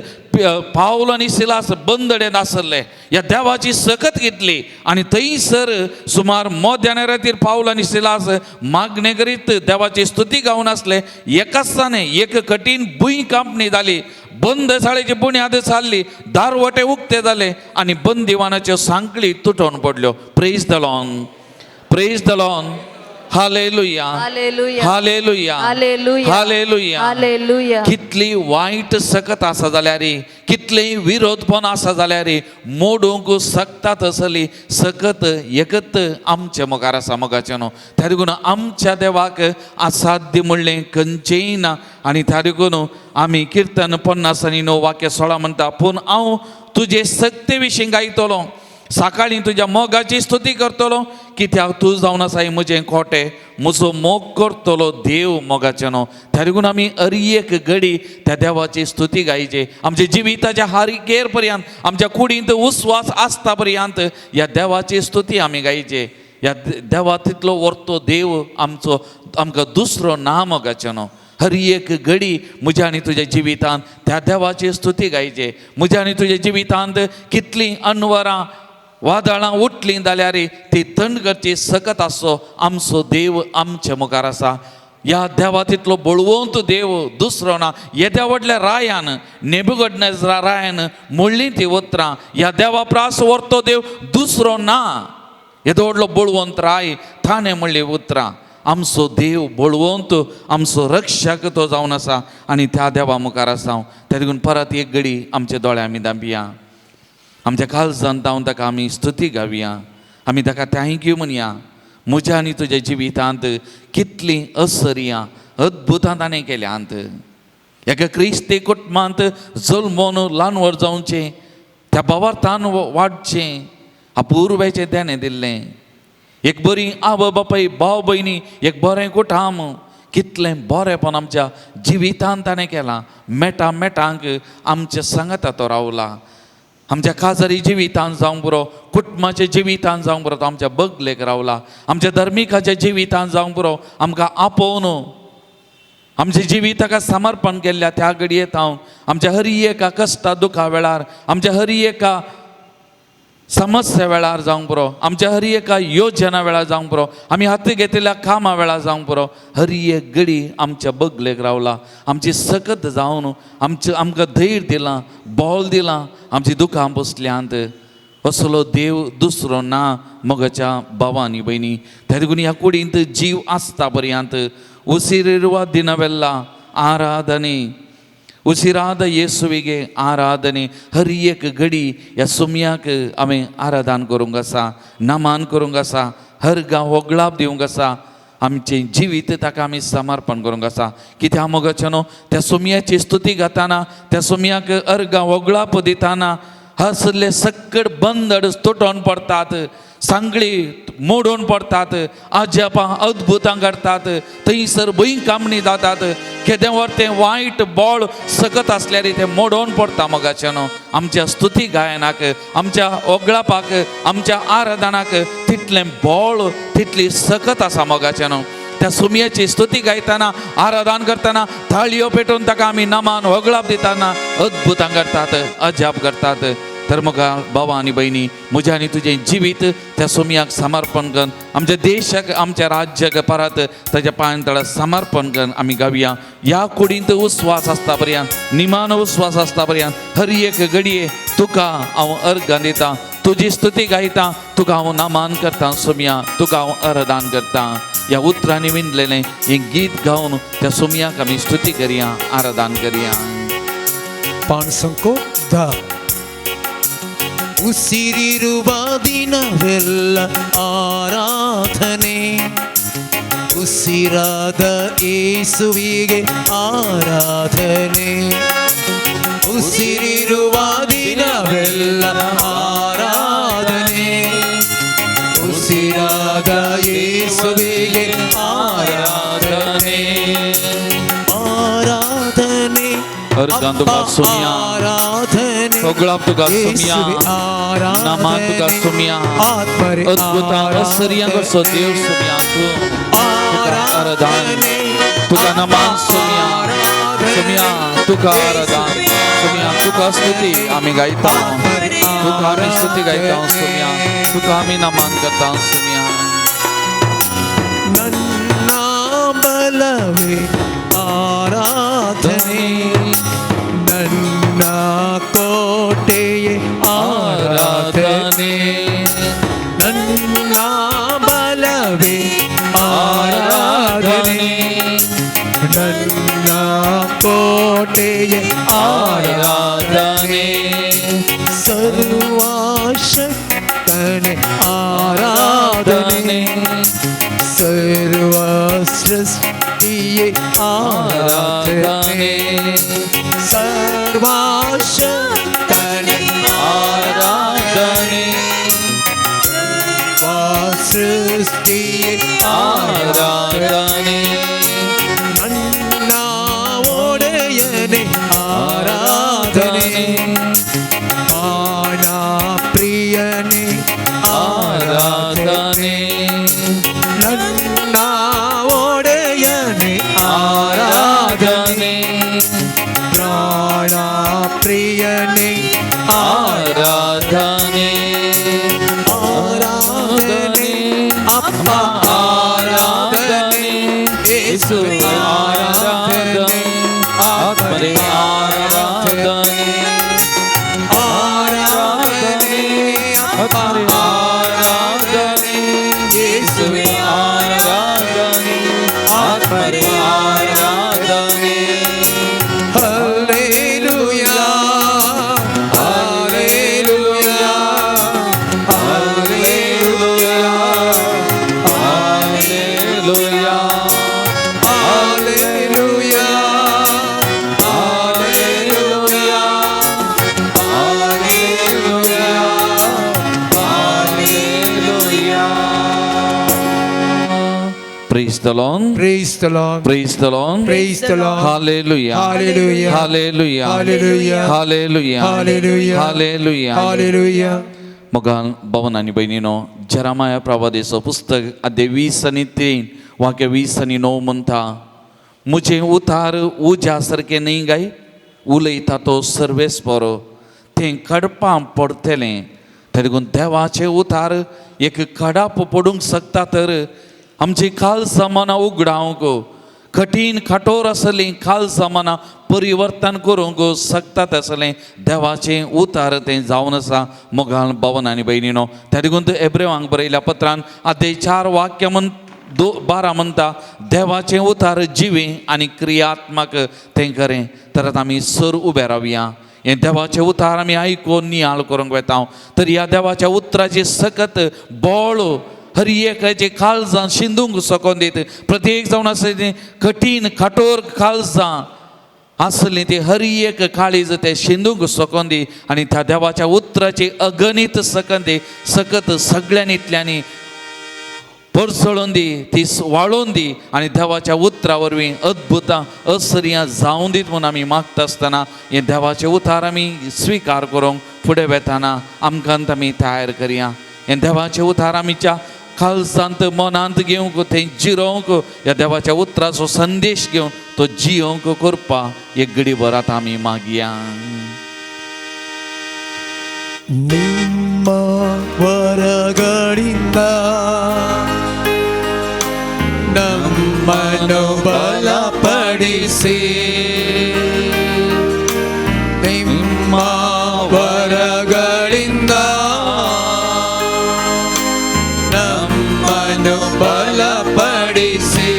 पावलो आनी सिलास बंदडेंत आसले. ह्या देवाची सकत घेतली आनी थंयसर सुमार मोद्याने रातीर पावलो आनी सिलास मागणे करीत देवाची स्तुती गावन आसले. एकाच दिसांनी एक कठीण भुंय कांपणी जाली, बंद शाळेची बुन्याद चालली, दारवटे उक्ते जाले आनी बंदिवानाच्यो सांकळी तुटोवन पडल्यो. Praise the Lord, praise the Lord. Hallelujah, Hallelujah. Hallelujah, Hallelujah. Hallelujah. Hallelujah. कितली वायट सकत आसा जाल्यार, कितलें विरोधपण आसा जाल्यार मोडूंक सकतात असली सकत एकत आमच्या मुखार आसा मोगाचें न्हू. त्या देखून आमच्या देवाक असाध्य म्हणलें खंयचेंय ना. आनी त्या देखून आमी किर्तन 50:9 वाक्य 16 म्हणटा, पूण हांव तुजे सक्ते विशीं गायतलो, सकाळीं तुज्या मोगाची स्तुती करतलो, कित्याक तूं जावन आसाय म्हजें खोटें, म्हजो मोग करतलो देव मोगाचें न्हू. त्या देखून आमी हर एक घडी त्या देवाची स्तुती गायचे. आमच्या जिविताच्या हारिकेर पर्यंत, आमच्या कुडींत उस्वास आसता पर्यंत ह्या देवाची स्तुती आमी गायचे. ह्या देवा तितलो व्हरतो देव आमचो, आमकां दुसरो ना मोगाचें न्हू. हर एक घडी म्हज्या आनी तुज्या जिवितांत त्या देवाची स्तुती गायचे. म्हज्या आनी तुज्या जिवितांत कितलीं अनवरां वादळां उठलीं जाल्यार ती थंड करची सकत आसो आमचो देव आमच्या मुखार आसा. ह्या देवा तितलो बळवंत देव दुसरो ना. येद्या व्हडल्या रायान नेबुकदनेझरा रायान म्हणलीं ती उतरां, ह्या देवा प्रास व्हरतो देव दुसरो ना. येदो व्हडलो बळवंत राय ताणें म्हणली उतरां. आमचो देव बळवंत, आमचो रक्षक तो जावन आसा आनी त्या देवा मुखार आसा. त्या देखून परत एक घडी आमच्या दोळ्या आमी धांपिया, आमच्या काळजांत जावन ताका आमी स्तुती गावया, आमी ताका थँक्यू म्हणया. म्हज्या आनी तुज्या जिवितांत कितलीं असर्यां अद्भुतां ताणें केल्यांत. एका क्रिस्ती कुटुंबांत जल्मोन ल्हान व्हड जावचें, त्या भावार्थान वाडचें, अपुर्वेचें देणें दिल्लें. एक बरी आवय बापाय, भाव भयणी, एक बरें कुटुंब, कितलें बरेंपण आमच्या जिवितांत ताणें केलां. मेटांक आमच्या सांगाता तो रावला. आमच्या काजारी जिवितांत जावं बरो, कुटुंबाच्या जिवितांत जावं बरो तो आमच्या बगलेक रावला. आमच्या धर्मिकाच्या जिवितांत जावं बरो, आमकां आपोवन आमच्या जिविताका समर्पण केल्ल्या त्या घडयेंत हांव आमच्या हर एका कश्टा दुखा वेळार, आमच्या हर एका समस्या वेळार जावं बरो, आमच्या हर एका योजना वेळार जावं बरो, आमी हाती घेतिल्ल्या कामा वेळार जावं बरो, हर एक घडी आमच्या बगलेक रावला. आमची सकत जावन आमकां धैर्य दिलां, बोल दिलां आमची दुखां बसल्यांत. असलो देव दुसरो ना मोगाच्या भावा आनी भयणी. त्या देखून ह्या कुडींत जीव आसता पर्यंत उसिरिರುವ ದಿನವೆಲ್ಲ ಆರಾಧನೆ, उसिराद येसुविगे आराधने. हर एक घडी ह्या सुमयाक आमी आराधन करूंक आसा, नमान करूंक आसा, हर गांव होगळाप दिवंक आसा, आमचें जिवीत ताका आमी समर्पण करूंक आसा. कित्याक मोगाचें न्हू, त्या सुमयाची स्तुती घाताना, त्या सुमयाक अर्घ होगळाप दिताना हसले सक्कड बंदड तुटोवन पडटात, सांगळी मोडून पडटात, अजापां अद्भुतां घडटात, थंयसर भंय कामणी जातात. केदें वर तें वायट बोळ सकत आसल्यार तें मोडोवन पडटा मोगाचें न्हू. आमच्या स्तुती गायनाक, आमच्या ओगळापाक, आमच्या आराधनाक तितलें बोळ, तितली सकत आसा मोगाचें न्हू. त्या सुमयाची स्तुती गायतना, आराधन करतना थाळयो पेटोवन ताका आमी नमान होगळाप दिताना अद्भुतां घडटात, अजाप घडटात. तर मग भावा आणि बहिणी म्हजें आनी तुजें जिवीत त्या सोमयाक समर्पण करून आमच्या देशाक आमच्या राज्याक परत ताच्या पांयतळा समर्पण करून आमी गावया. ह्या कुडींत उस्वास आसता पर्यंत निमान उस्वास आसता पर्यंत हर एक घडये तुका हांव अर्घ दिता, तुजी स्तुती गायता, तुका हांव नामान करता सोमया, तुका हांव अरदान करता. ह्या उतरांनी विणलेलें हें गीत गावन त्या सोमयाक आमी स्तुती करया, आराधन करया. 510 ಉಸಿರಿರುವ ದಿನವೆಲ್ಲ ಆರಾಧನೆ, ಉಸಿರಾದ ಯೇಸುವಿಗೆ ಆರಾಧನೆ. ಉಸಿರಿರುವ ದಿನವೆಲ್ಲ ಆರಾಧನೆ, ಉಸಿರಾದ ಯೇಸುವಿಗೆ ಆರಾಧನೆ. ಆರಾಧನೆ अर्घां तुका सोमया, आराधने सगळां तुका सोमया, नामान तुका सोमया, अद्भुत आश्चर्य करचो देव सोमया, तुका आराधन, तुका नमान सोमया, सोमया तुका आराधन, सोमया तुका स्तुती आमी गायता, तुका आमी स्तुती गायता सोमया, तुका आमी नमान करता सोमया. ನನ್ನ ಬಲವೇ ಆರಾಧನೆ, ನನ್ನ ಕೋಟೆಯೇ ಆರಾಧನೆ, ನನ್ನ ಬಲವೇ ಆರಾಧನೆ, ನನ್ನ ಕೋಟೆಯೇ ಆರಾಧನೆ. ಸರ್ವಶಕ್ತನೇ ಆರಾಧನೆ, ಸರ್ವ ಸೃಷ್ಟಿಯೇ ಆರಾಧನೆ, ಸರ್ವಶಕ್ತನೇ ಆರಾಧನೆ, ಸರ್ವ ಸೃಷ್ಟಿಯೇ ಆರಾಧನೆ, ನನ್ನ ಒಡೆಯನೇ ಆರಾಧನೆ, ಪ್ರಾಣ ಪ್ರಿಯನೇ ಆರಾಧನೆ, ನನ್ನ ಒಡೆಯನೇ ಆರಾಧನೆ, ಪ್ರಾಣ ಪ್ರಿಯನೇ ಆರಾಧನೆ, ಆರಾಧನೆ, ಅಪ್ಪ ಆರಾಧನೆ, ಯೇಸು ಆರಾಧನೆ, ಆತ್ಮರೇ ಆರಾಧನೆ, ಆರಾಧನೆ, ಅಪ್ಪ ಆರಾಧನೆ, ಯೇಸುವೇ ಆರಾಧನೆ, ಆತ್ಮರೇ ಆರಾಧನೆ. Hallelujah, hallelujah, hallelujah, Hallelujah, hallelujah, hallelujah, Praise the Lord. Praise the Lord. Praise the Lord. Praise the Lord. Hallelujah. Hallelujah. Hallelujah. Hallelujah. Hallelujah. Hallelujah. Hallelujah. Hallelujah. मग भवन आणि बहिणीनो, जरामाया प्रवादीचं पुस्तक अध्याय 20 आणि 3 वाक्य 20 आणि 9 म्हणता, मुझे उतार उज्या सारखे नाही गाय, उलयता तो सर्वेस बरो, ते कडपां पडतले. तरी देवाचे उतार एक कडाप पडूंक शकता तर आमची खाल सामाना उगडावंक, कठीण कठोर असली खाल सामाना परिवर्तन करूंक शकतात असलें देवाचें उतार तें जावन आसा. मोगाल भवन आनी बहिणीनो, त्या देखून एब्रेवांक बरयल्या पत्रान अध्याय 4 वाक्य 12 म्हणटा, देवाचें उतार जिवी आनी क्रियात्मक तें खरें. तर आतां आमी सर उबे रावया. हें देवाचें उतार आमी आयकून नियाळ करूंक वेता. तर ह्या देवाच्या उतराची सकत बोळ हर एकाचे काळजां शिंदूंक सोकोन दीत. प्रत्येक जावन आसलें कठीण कठोर काळजां आसलें ते हर एक काळीज ते शिंदूंक सोकोन दी आनी त्या देवाच्या उतराची अगणित सकत सगळ्यांनीतल्यांनी परसळून दी, ती वाळोवन दी आनी देवाच्या उतरा वरवीं अद्भुतां आश्चर्यां जावं दीत म्हणून आमी मागता आसतना हें देवाचें उतार आमी स्विकार करूंक फुडें वेताना आमकां आमी तयार करया. हें देवाचें उतार आमच्या खालसांत मनांत घेवंक, थंय जिरोवंक, ह्या देवाच्या उतराचो संदेश घेवन तो जियोवंक करपा एक घडी भर आतां आमी मागया. ನಿಮ್ಮ ವರಗಳಿಂದ ನಮ್ಮನ್ನು ಬಲಪಡಿಸಿ ನಿಮ್ಮ ವರಗಳಿಂದ ನಮ್ಮನ್ನು ಬಲಪಡಿಸಿ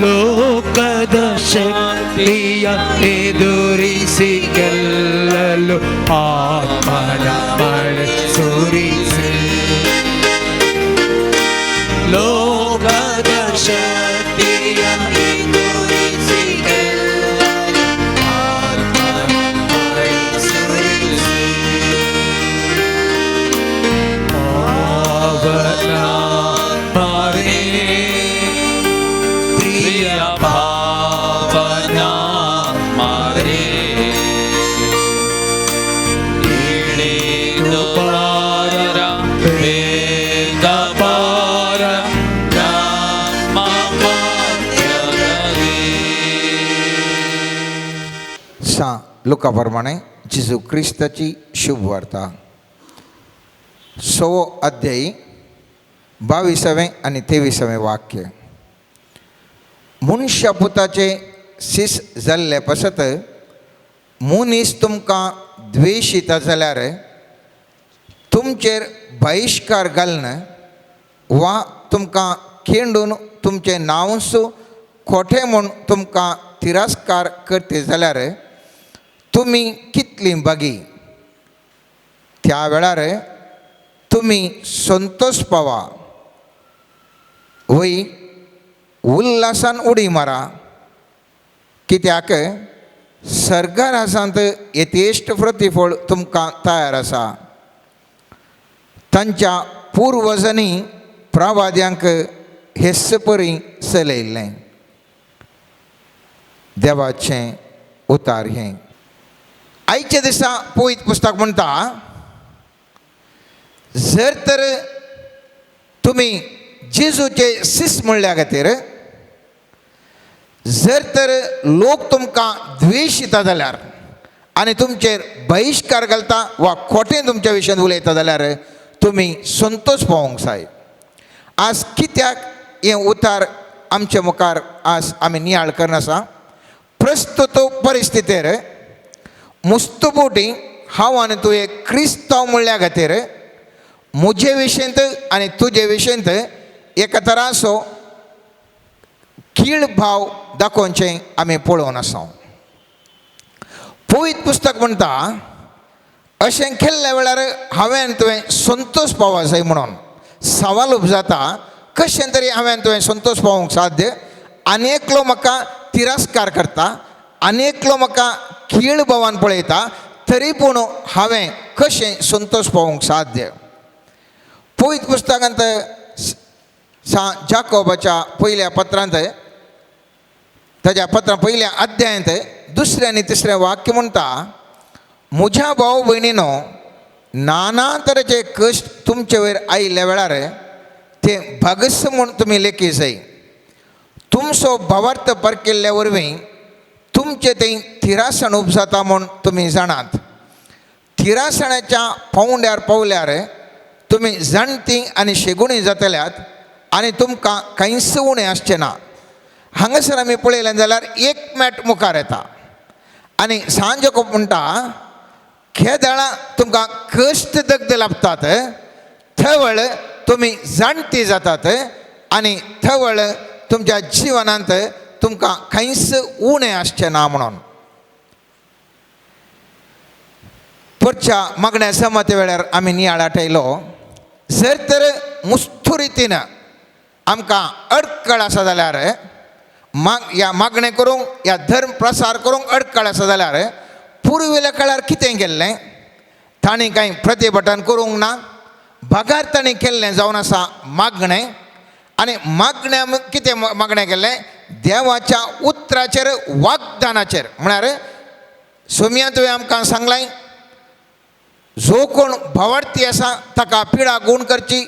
ಲೋಕದ ಶಕ್ತಿಯ ಎದುರಿಸಿ ಗೆಲ್ಲಲು ಆತ್ಮನ ಮಳೆ ಸುರಿಸಿ ಲೋಕದ ಶಕ್ತಿಯ ಎದುರಿಸಿ ಗೆಲ್ಲಲು ಆತ್ಮನ ಮಳೆ ಸುರಿಸಿ ಪಾವನ ಮಾರೇ ಪ್ರಿಯ ಪಾವನ ಮಾರೇ ಇಳಿದು ಬಾರ ಬೇಗ ಬಾರ ನಮ್ಮ ಮಧ್ಯದಲ್ಲಿ. लुकाप्रमाणे जिजू ख्रिस्ताची शुभ वार्ता 6 अध्यायी 22 आणि 23 वाक्य. मनुष्य पुताचे सीस जाल्ले पासत मुनीस तुमकां द्वेषिता जाल्यार तुमचेर बहिष्कार घालन वा तुमकां खेंडून तुमचें नांवसू खोटें म्हूण तुमकां तिरस्कार करते जाल्यार तुमी कितलीं बागी. त्या वेळार तुमी संतोश पावा वय उल्हासान उडी मारा, कित्याक सर्गरासांत यथेश्ट प्रतिफळ तुमकां तयार आसा. तांच्या पुर्वजांनी प्रवाद्यांक हेस्सपरी चलयल्लें. देवाचें उतार हें. आयच्या दिसा पवित्र पुस्तक म्हणटा, जर तर तुमी जेजूचे शिस म्हणल्या खातीर जर तर लोक तुमकां द्वेषिता जाल्यार आनी तुमचेर बहिष्कार घालता वा खोटें तुमच्या विशयान उलयता जाल्यार तुमी संतोश पावोंक जाय. आज कित्याक हें उतार आमच्या मुखार आज आमी नियाळ करनासा. प्रस्तुत परिस्थितीर मुस्तबोटी हांव आनी तूं एक क्रिस्तांव म्हणल्या खातीर म्हजे विशयंत आनी तुजे विशयंत एका तरासो कीळ भाव दाखोवचें आमी पळोवन आसा. पवित्र पुस्तक म्हणटा, अशें केल्ल्या वेळार हांवें तुवें संतोश पावोवंक जाय म्हणून सवाल उपजाता. कशें तरी हांवें तुवें संतोश पावोवंक साध्य. आनी एकलो म्हाका तिरस्कार करता, आनी एकलो म्हाका कीळ भावान पळयता, तरी पूण हांवें कशें संतोश पावोवंक साध्य. पवित्र पुस्तकांत जाकोबाच्या पयल्या पत्रांत ताच्या पत्रा पयल्या अध्यायांत 2 आनी 3 वाक्य म्हणटा, म्हज्या भाव भयणीनो, नाना तरेचे कश्ट तुमचे वयर आयिल्ल्या वेळार ते भगस म्हूण तुमी लेखी जाय. तुमचो भावार्थ परकिल्ल्या वरवीं तुमचे थंय तिरासण उपजाता म्हूण तुमी जाणात. तिरासणाच्या पावंड्यार पावल्यार तुमी जाणटीं आनी शेगुणी जातल्यात आनी तुमकां कांयच उणें आसचें ना. हांगासर आमी पळयलें जाल्यार एक मेट मुखार येता आनी सांज कोप म्हणटा, खेदाळा तुमकां कश्ट दग्ध लाभतात, थवळ तुमी जाणटी जातात आनी थवळ तुमच्या जिवनांत तुमकां कांयच उणें आसचें ना म्हणून. परच्या मागण्या समते वेळार आमी नियाळ आठयलो, जर तर मुस्तुरितीन आमकां अडकळ आसा जाल्यार ह्या मागणें करूंक, ह्या धर्म प्रसार करूंक अडकळ आसा जाल्यार पुर्विल्ल्या काळार कितें केल्लें? तांणी कांय प्रतिभटन करूंक ना. भगार तांणी केल्लें जावन आसा मागणें. आनी मागण्या कितें मागणें केल्लें? देवाच्या उतराचेर वाग्दानाचेर. म्हळ्यार सोमया तुवें आमकां सांगलें, जो कोण भावार्थी आसा ताका पिडा गूण करची,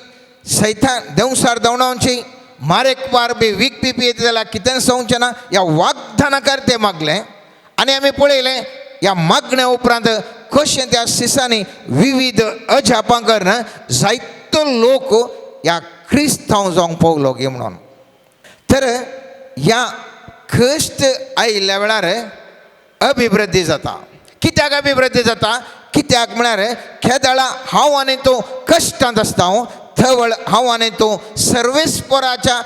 सैतान देंवसार देंवडावची, मारेकवार बी विकपी येता जाल्यार कितें सवचें ना. ह्या वाग्दानाकार तें मागलें. आनी आमी पळयलें ह्या मागण्या उपरांत कशें त्या सिसांनी विविध अजापां करून जायतो लोक ह्या क्रिस्तांव जावंक पावलो गे म्हणून. तर ह्या कश्ट आयिल्ल्या वेळार अभिवृद्धी जाता. कित्याक अभिवृद्धी जाता? कित्याक म्हळ्यार केदळा हांव आनी तूं कश्टांत आसता, थवळ हांव आनी तूं सर्वेस्पराच्या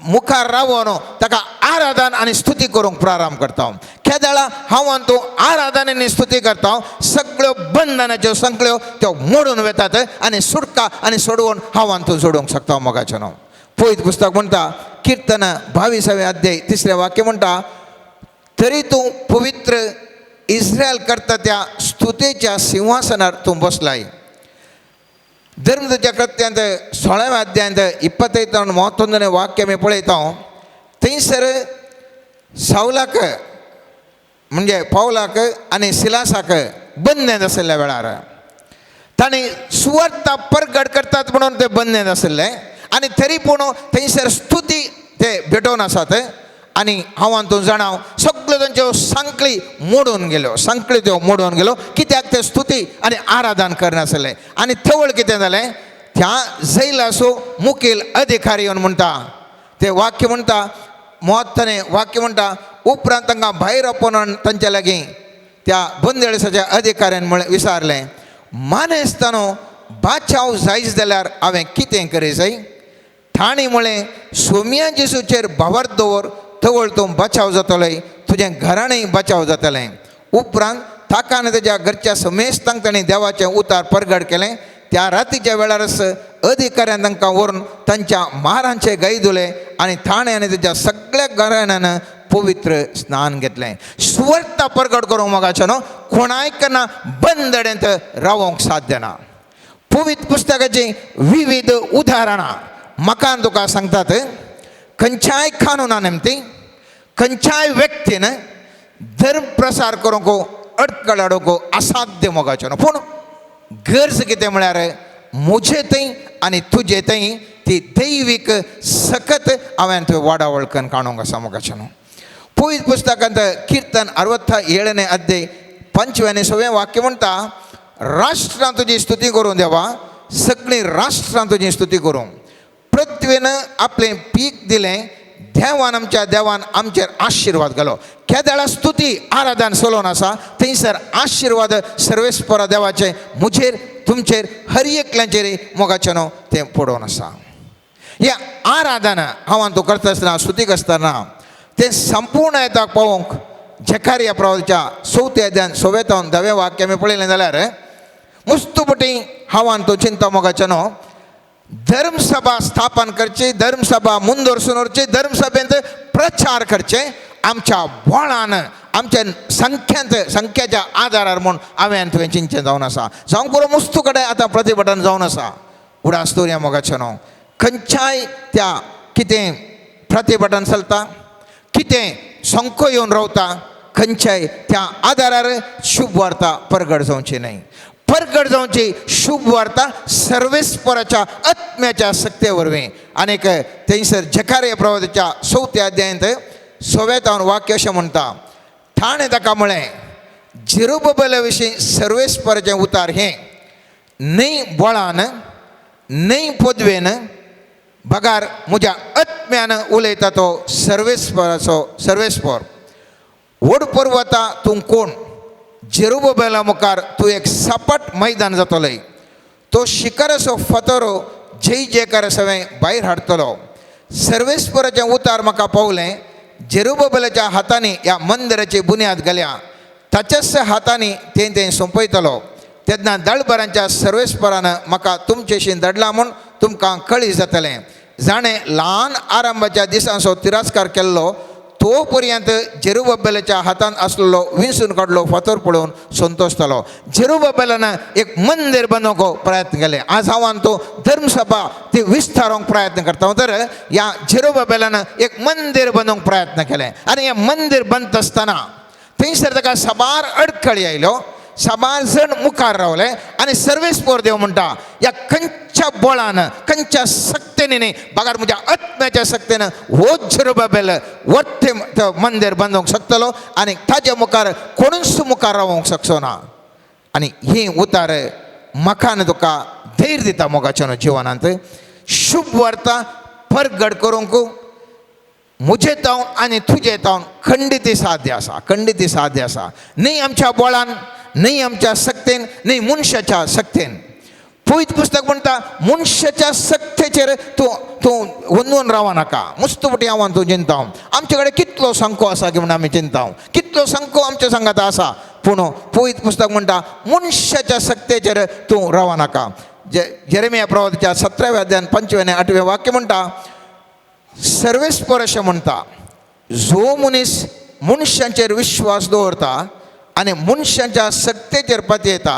मुखार रावून ताका आराधन आनी स्तुती करूंक प्रारंभ करता. केदळा हांव आनी तूं आराधन आनी स्तुती करता, सगळ्यो बंधनाच्यो संकळ्यो त्यो मोडून वतात आनी सुटका आनी सोडवून हांव आनी तूं सोडूंक शकता. मोगाचें न्हू. पळयत पुस्तक म्हणटा कीर्तन 22 अध्याय 3 वाक्य म्हणटा, तरी तूं पवित्र इस्रायल करता त्या स्तुतेच्या सिंहासनार तूं बसलाय. धर्मच्या कृत्यांत 16व्या अध्यायांत 25 31 वाक्य आमी पळयता. थंयसर सावलाक म्हणजे पावलाक आनी सिलासाक बंदनेंत आशिल्ल्या वेळार तांणी सुवार्ता परगट करतात म्हणून ते बंदनेंत आशिल्ले आनी तरी पूण थंयसर स्तुती ते भेटोवन आसात. आनी हांव आनी तूं जाणाव सगळ्यो तांच्यो सांकळी मोडून गेल्यो, सांकळी त्यो मोडून गेल्यो. कित्याक ते स्तुती आनी आराधन करनासले. आनी थवळ कितें जालें, त्या जैल आसूं मुखेल अधिकारी येवन म्हणटा, ते वाक्य म्हणटा, 33 वाक्य म्हणटा, उपरांत तांकां भायर आपणून तांचे लागीं त्या बंदेळसाच्या अधिकाऱ्यान विचारलें, मानेस्तानो बाचाव जायच जाल्यार हांवें कितें करी जाय? ताणी म्हळें, सोमिया जेसूचेर भावार्थ दवर, थवळ तूं बचाव जातलें, तुजें घराणें बचाव जातलें. उपरांत ताका आनी तेज्या घरच्या समेस्तांक ताणें देवाचें उतार परगट केलें. त्या रातीच्या वेळारच अधिकाऱ्यान तांकां व्हरून तांच्या मारांचे गाय धुले आनी ताणें आनी तेज्या सगळ्या घराण्यान पवित्र स्नान घेतलें. सुवार्ता परगट करूंक मोगाचें न्हू, कोणाय करना बंदडेंत रावोंक साध्य ना. पवित्र पुस्तकाची विविध उदाहरणां म्हाका तुका सांगतात. खंयच्याय कानुना निमती खंयच्याय व्यक्तीन धर्म प्रसार करूंक अडखळ हाडूंक असाध्य मोगाचें न्हू. पूण गरज कितें म्हळ्यार म्हजे थंय आनी तुजे थंय ती दैवीक सकत हांवें थंय वाडावळखन काडूंक आसा मोगाचें न्हू. पवित्र पुस्तकांत कीर्तन 67 अध्याय 5 आनी 6 वाक्य म्हणटा, राष्ट्रां तुजी स्तुती करूं देवा, सगळीं राष्ट्रां तुजी स्तुती करूं. पृथ्वीन आपलें पीक दिलें, देवान आमच्या देवान आमचेर आशिर्वाद घालो. केदळा स्तुती आराधन चलोवन आसा, थंयसर आशिर्वाद सर्वेस्परा देवाचे म्हजेर तुमचेर हर एकल्याचेर मोगाचें न्हू तें पडोवन आसा. हें आराधन हांव आनी तूं करता आसतना स्तुतीक आसतना तें संपूर्ण येताक पावोवंक झकारिया प्रवादीच्या 4 अध्यायान 6 ते 10 वाक्य आमी पळयलें जाल्यार मुस्तुपटी हांव आनी तूं चिंता मोगाचें न्हू, धर्मसभा स्थापन करची, धर्मसभा मुंदोरसून व्हरची, धर्मसभेंत प्रचार करचे, आमच्या बोळान आमच्या संख्याच्या आदारार म्हूण हांवें तुवें चिंतचें जावन आसा. जावंक पुरो मुस्तू कडेन आतां प्रतिभटन जावन आसा. उडास दवरया मोगाचें न्हू. खंयच्याय त्या कितें प्रतिभटन चलता, कितें संको येवन रावता, खंयच्याय त्या आदारार शुभ वार्ता परगट जावची न्हय. परगट जावची शुभ वार्ता सर्वेस्पराच्या आत्म्याच्या सक्ते वरवीं. आनीक थंयसर झकारिया प्रवादीच्या 4 अध्यायांत 6 वाक्य अशें म्हणटा, ताणें ताका म्हळें, जेरुब्बाबेला विशीं सर्वेस्पराचें उतार हें न्हय बळान न्हय पदवेन बगार म्हज्या आत्म्यान उलयता तो सर्वेस्पर. व्हड पर्वता तूं कोण? जेरुब्बाबेला मुखार तूं एक सपाट मैदान जातलें. तो शिखराचो फातरो जय जयकार सवें भायर हाडटलो. सर्वेस्पराचें उतार म्हाका पावलें. जेरुब्बाबेलाच्या हातांनी ह्या मंदिराची बुन्याद घाल्या, ताच्याच हातांनी तें सोंपयतलो. तेन्ना दळबरांच्या सर्वेस्परान म्हाका तुमचेशीं धाडला म्हूण तुमकां कळीं जातलें. जाणें ल्हान आरंभाच्या दिसांचो तिरस्कार केल्लो, तो पर्यंत जेरुब्बाबेलाच्या हातांत आसलेलो विंसून काडलो फातर पळोवन संतोशतलो. जेरुब्बाबेलान एक मंदिर बांदूंक प्रयत्न केले. आज हांव आनी तूं धर्मसभा ती विस्तारूंक प्रयत्न करता. तर ह्या जेरुब्बाबेलान एक मंदिर बांदूंक प्रयत्न केले. आनी हें मंदिर बांदता आसतना थंयसर ताका साबार अडखळी आयल्यो. साबार जण मुखार रावले आनी सर्वेस्पर देव म्हणटा, ह्या खंयच्या बळान खंयच्या सक्तीन न्ही, बगार म्हज्या आत्म्याच्या सक्तीन हो जेरुब्बाबेल वट्टे मंदिर बांदूंक शकतलो आनी ताजे मुखार कोणूच मुखार रावूंक शकचो ना. आनी ही उतार म्हाका तुका धैर्य दिता मोगाच्या जिवनांत शुभ वार्ता परगट करूंक मुझे तावन आनी तुजे तावन खंडित साध्य आसा, खंडित साध्य आसा. न्ही आमच्या बळान, न्ही आमच्या सक्तेन, न्ही मनशाच्या सक्तेन. पवित्र पुस्तक म्हणटा मनशाच्या सक्तेचेर तूं तूं वंदून रावं नाका. मुस्तुपटी हांव तूं चिंताव. आमचे कडेन कितलो संको आसा की म्हण आमी चिंताव, कितलो संको आमच्या संगात आसा, पूण पवित्र पुस्तक म्हणटा मनशाच्या सक्तेचेर तूं रावं नाका. जेरेमिया प्रवादीच्या 17व्या अध्यायान 5वें आनी 8वें वाक्य म्हणटा सर्वेस्पर अशें म्हणटा जो मनीस मनशांचेर विश्वास दवरता आनी मनशांच्या सक्तेचेर पातयेता,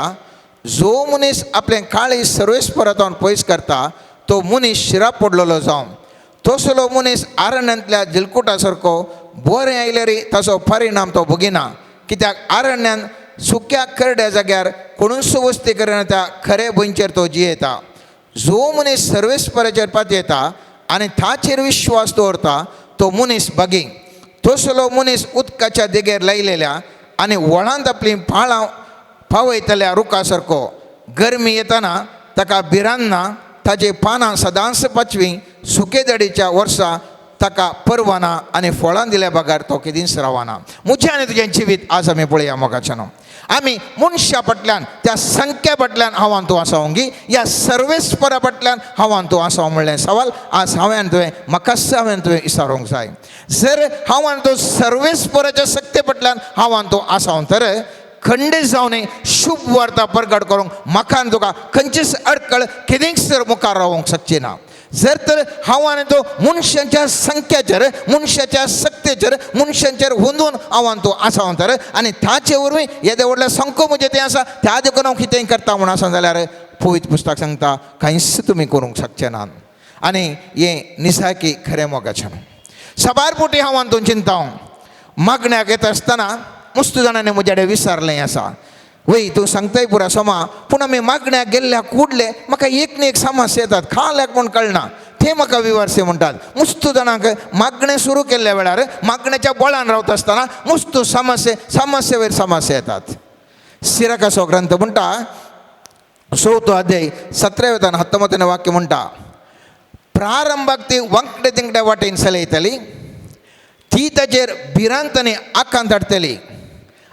जो मनीस आपलें काळी सर्वेस्परांतून पयस करता तो मनीस शिराप पडलेलो जावन तसलो मनीस आरण्यांतल्या जिलकुटा सारको बरें आयल्यारय ताचो परिणाम तो भोगिना. कित्याक आरण्यांत सुक्या करड्या जाग्यार कोणूच वस्ती करिना त्या खरे भंयचेर तो जियेता. जो मनीस सर्वेस्पराचेर पातयेता आनी ताचेर विश्वास दवरता तो मनीस बागी. तसलो मनीस उदकाच्या देगेर लायलेल्या आनी व्हळांत आपलीं पाळां पावयतल्या रुखा सारको. गरमी येतना ताका भिरांना, ताची पानां सदांच पाचवी. सुकेदडीच्या वर्सा ताका परवाना आनी फळां दिल्या बागार तो केदींच रावना. म्हजें आनी तुजें जिवीत आज आमी पळया मोगाच्यान. आमी मनशा फाटल्यान त्या संख्या फाटल्यान हांव तूं आसावंगी या सर्वेस्परा फाटल्यान हांव तूं आसाव म्हणलें सवाल आज हांवें तुवें म्हाकाच हांवें तुवें विचारूंक जाय. जर हांव तूं सर्वेस्पराच्या सक्ते फाटल्यान हांव तूं आसाव तर खंडीत जावनय शुभ वार्ता परगट करूंक म्हाका तुका खंयचीच अडकळ केदींच मुखार रावूंक शकची ना. जर तर हांव आनी तूं मनशांच्या संख्याचेर, मनशाच्या सक्तेचेर, मनशांचेर हुंदून हांव तूं आसाव तर आनी ताचे वरवीं येदे व्हडले संको म्हजें तें आसा त्या देखून हांव कितेंय करता म्हूण आसा जाल्यार पवित्र पुस्तक सांगता कांयच तुमी करूंक शकचे ना. आनी हें निसाकी खरें मोगाचें. सबार पोटी हांव तूं चिंताव मागण्याक येता आसतना मस्त जाणांनी म्हजे कडेन विचारलें आसा वय तूं सांगताय पुरा सोमा पूण आमी मागण्याक गेल्ल्या कुडले म्हाका एक न्ही एक समस्या येतात खाल्याक म्हूण कळना ते म्हाका विवारसे म्हणटात. मस्त जाणांक मागणें सुरू केल्ल्या वेळार मागण्याच्या बळान रावता आसतना मस्त समस्ये वयर समस्या येतात. सिराकाचो ग्रंथ म्हणटा 6 अध्याय 17वें 19वें वाक्य म्हणटा प्रारंभाक ती वांकडे तिंगड्या वाटेन चलयतली, ती ताचेर भिरांत आनी आकांत हाडटली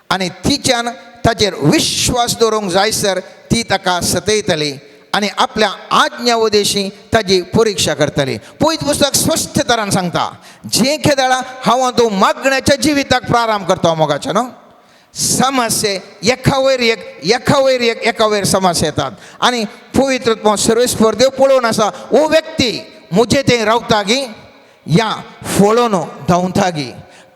आनी तिच्यान ताचेर विश्वास दवरूंक जायसर ती ताका सतयतली आनी आपल्या आज्ञा उदेशी ताची परिक्षा करतली. पवित्र पुस्तक स्पश्ट तरान सांगता जे खेदाळा हांव तूं मागण्याच्या जिविताक प्रारंभ करता मोगाच्या न्हू समस्ये एका वयर समस्या येतात आनी पवित्र सर्वेस्पर देव पळोवन आसा ओ व्यक्ती मुझे तें रावता गी या फोळोन धांवता गी.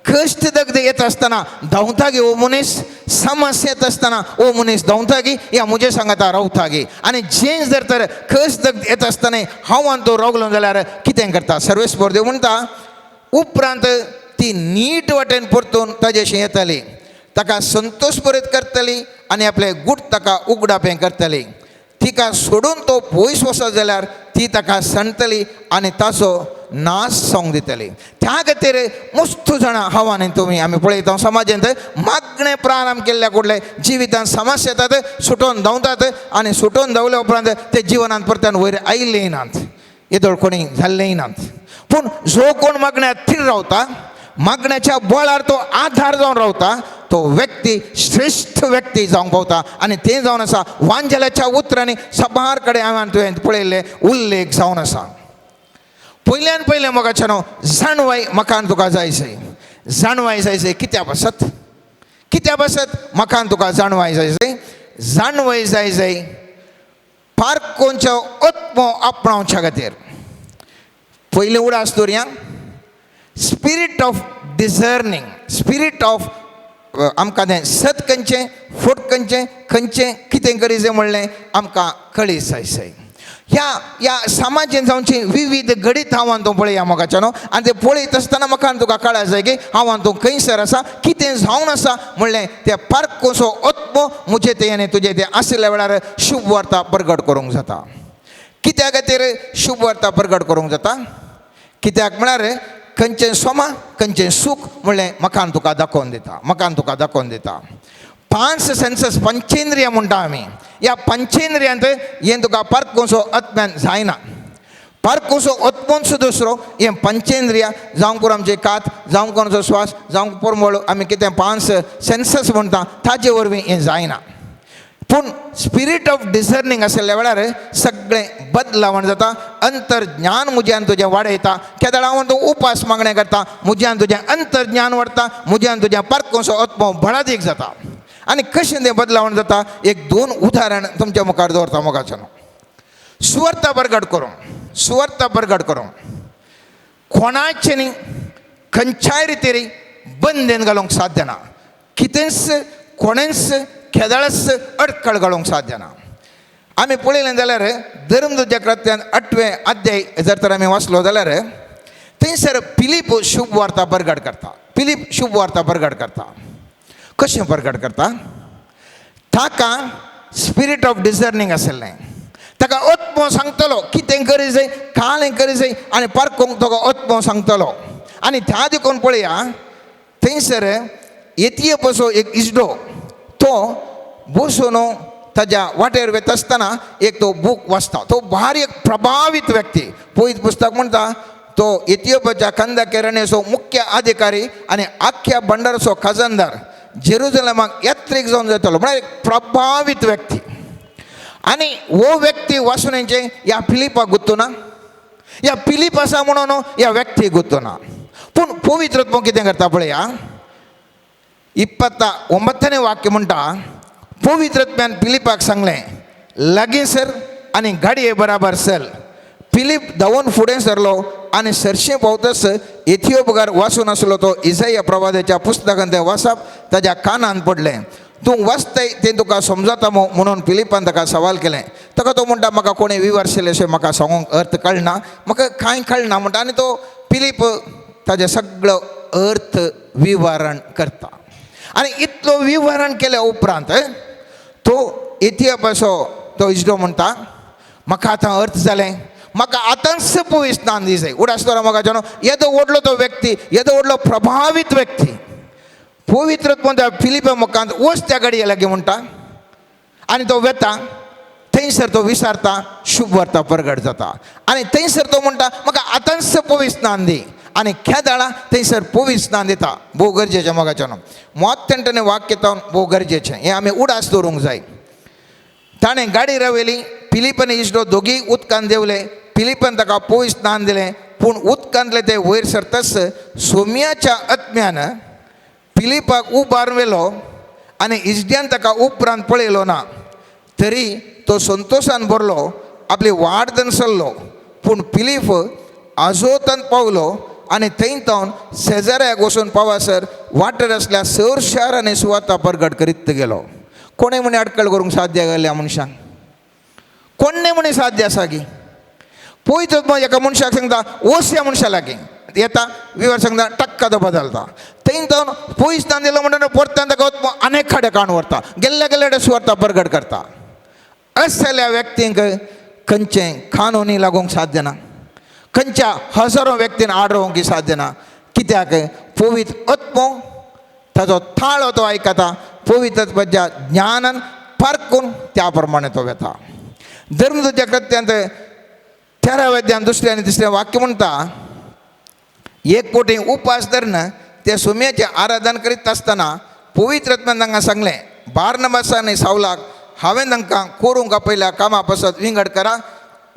कश्ट दगद येत आसतना धांवता गी ओ मनीस, समस्या येत आसतना ओ मनीस धांवता गी या म्हजे सांगाता रावता गी. आनी जें जर तर कश्ट दगद येत आसतना हांव तूं रावलो जाल्यार कितें करता. सर्वेस्पर देव म्हणटा उपरांत ती नीट वाटेन परतून ताजेशी येतली, ताका संतोश भरीत करतली आनी आपले गूट ताका उगडापें करतली. तिका सोडून तो पयस वचत जाल्यार ती ताका सांडटली आनी ताचो नाश जावंक दितली. त्या खातीर मस्त जाणां हांव आनी तुमी आमी पळयता समाजांत मागणें प्रारंभ केल्ल्या कुडले जिवितांत समस्या येतात, सुटोवन धांवतात आनी सुटोवन धांवल्या उपरांत ते जिवनांत परत्यान वयर आयिल्लेय नात, येदोळ कोणी जाल्लेय नात. पूण जो कोण मागण्या थीर रावता, मागण्याच्या बळार तो आधार जावन रावता तो व्यक्ती श्रेष्ठ व्यक्ती जावंक पावता. आनी तें जावन आसा वांजेलाच्या उतरांनी सबार कडेन हांवें तुवें पळयल्ले उल्लेख जावन आसा. पयल्यान पयलें मोगाच्या न्हू जाणवाय म्हाका तुका जायसय, जाणवाय जायसय कित्या बसत म्हाका तुका जाणवाय जायसय. जाणवाय जायसय पारकोंच्या आत्मो आपणावच्या खातीर पयलें उडास दवरया स्पिरीट ऑफ डिझर्निंग, स्पिरीट ऑफ आमकां तें सत खंयचें फट खंयचें कितें गरजेचें म्हणलें आमकां कळीत जायसय. ह्या समाजान जावची विविध घडीत हांव तूं पळया मोगाच्या न्हू आनी तें पळयत आसतना म्हाका तुका कळा जाय की हांव तूं खंयसर आसा कितें जावन आसा म्हणलें तें पारकोसो आत्मो म्हजें तें आनी तुजें तें आसल्या वेळार शुभ वार्ता प्रगट करूंक जाता. कित्या खातीर शुभ वार्ता प्रगट करूंक जाता? कित्याक म्हळ्यार खंयचें सोमा खंयचें सूख म्हणलें म्हाका तुका दाखोवन दिता. 5 सेन्सस पंचेंद्रिय म्हणटा आमी. ह्या पंचेंद्रियांत हें तुका पर्क कसो आत्म्यान जायना. पर्क कसो आत्मोनसो दुसरो हें पंचेंद्रिया जावं करून आमचे कात जावं कोणाचो श्वास जावं परमळ आमी कितें 5 सेन्सस म्हणटा ताजे वरवीं हें जायना. पूण स्पिरीट ऑफ डिसर्निंग आसल्या वेळार सगळें बदलावण जाता. अंतर्ज्ञान मुज्यान तुजें वाडयता. केदाळ हांव तूं उपास मागणें करता मुज्यान तुजें अंतर्ज्ञान वाडटा. मुज्यान तुजें पर्क कसो आत्मो बळादीक जाता. आनी कशें तें बदलावण जाता 1-2 उदाहरण तुमच्या मुखार दवरता मोगाचो. सुवार्ता प्रगट करूं कोणाचें न्ही खंयच्याय रितीरी बंदेन घालूंक साध्य ना. कितेंच कोणेंच केदाळच अडखळ घालूंक साध्य ना. आमी पळयलें जाल्यार धर्मदूत कृत्यान 8वें अध्याय जर तर आमी वाचलो जाल्यार थंयसर फिलीप शुभ वार्ता प्रगट करता. कशें प्रगट करता? ताका स्पिरीट ऑफ डिसर्निंग आसलें. ताका आत्मो सांगतलो कितें करी जाय काळें करी जाय आनी परकोंक ताका आत्मो सांगतलो. आनी त्या देखून पळया थंयसर एथियोपाचो एक इश्टो तो बसून ताज्या वाटेर वता आसतना एक तो बूक वाचता. तो भारी एक प्रभावीत व्यक्ती. पयत पुस्तक म्हणटा तो एथियोपाच्या कंदाकेरणेचो मुख्य अधिकारी आनी आख्या भंडाराचो खजानदार जेरुसलेमाक यात्रेक जावन जातलो. म्हळ्यार एक प्रभावीत व्यक्ती. आनी हो व्यक्ती वाचून ह्या फिलिपाक गुत्तुना. ह्या फिलीप आसा म्हणून ह्या व्यक्तीक गुत्तुना. पूण पवित्र आत्मो कितें करता पळया 29वें वाक्य म्हणटा पवित्र आत्म्यान फिलिपाक सांगलें लागीं सर आनी गाडये बराबर चल. फिलीप धांवून फुडें सरलो आनी सरशें पावतच एथियोपाकार वाचून आसलो तो इसाया प्रवाद्याच्या पुस्तकांत तें वाचप ताज्या कानान पडलें. तूं वाचताय तें तुका समजता म्हणून फिलिपान ताका सवाल केलें. ताका तो म्हणटा म्हाका कोणें विवरशिल्लें अशें म्हाका सांगूंक अर्थ कळना. म्हाका कांय कळना म्हणटा. आनी तो फिलीप ताजें सगळो अर्थ विवरण करता. आनी इतलो विवरण केल्या उपरांत तो एथियोपाचो तो इश्टो म्हणटा म्हाका आतां अर्थ जालें. म्हाका आतांच पवित्र स्नान दी जाय. उडासतलो म्हाका येदो व्हडलो तो व्यक्ती येदो व्हडलो प्रभावीत व्यक्ती पवित्र त्या फिलिपा मुखांत वच त्या गाडये लागीं म्हणटा. आनी तो वेता थंयसर तो विचारता शुभ वार्ता प्रगट जाता. आनी थंयसर तो म्हणटा म्हाका आतांच पवित्र स्नान दी. आनी केदाळा थंयसर पवित्र स्नान दिता. भोव गरजेचें मोगाचें. मोत्तेंटणे वाक्य तावन भोव गरजेचें. हें आमी उडास दवरूंक जाय. ताणें गाडी रावयली. फिलिप आनी इश्टो दोगूय उदकांत देंवले. फिलिपान ताका पवित्र स्नान दिलें. पूण उदकांतले ते वयर सरतच सोमियाच्या आत्म्यान फिलिपाक उबारून व्हेलो आनी इश्ट्यान ताका उपरांत पळयलो ना. तरी तो संतोशान भरलो आपली वाट चल्लो. पूण फिलीप आजोतांत पावलो आनी थंय तावन शेजाऱ्याक वचून पावासर वाटेर आसल्या सर शारांनी सुवाता प्रगट करीत गेलो. कोणें म्हणे अडकळ करूंक साध्य जाल्या मनशांक? कोणें म्हणे साध्य आसा गी? पळयत एका मनशाक सांगता वच ह्या मनशा लागीं येता विवर सांगता टक्का तो बदलता. थंय तावन पयस स्नान दिलो म्हणटा परतान ताका अनेक कडेन काण व्हरता. गेल्ल्या सुवार्ता प्रगट करता. असल्या व्यक्तींक खंयचें कानूनी लागूंक साध्य ना. खंयच्या हजारो व्यक्तीन आड रावूंक साध्य ना. कित्याक पवित्र आत्मो ताचो थाळो तो आयकता. पवित्र आत्म्याच्या ज्ञानान परकून त्या प्रमाणे तो वेता. धर्मदूत कृत्यांत 13व्या अध्यायान 2 आनी 3 वाक्य म्हणटा 1 कोटी उपास धरून ते सोम्याचें आराधन करीत आसतना पवित्र आत्म्यान तांकां सांगलें बार्नबास आनी सावलाक हांवें तांकां करूंक आपयल्या कामा पासत विंगड करा.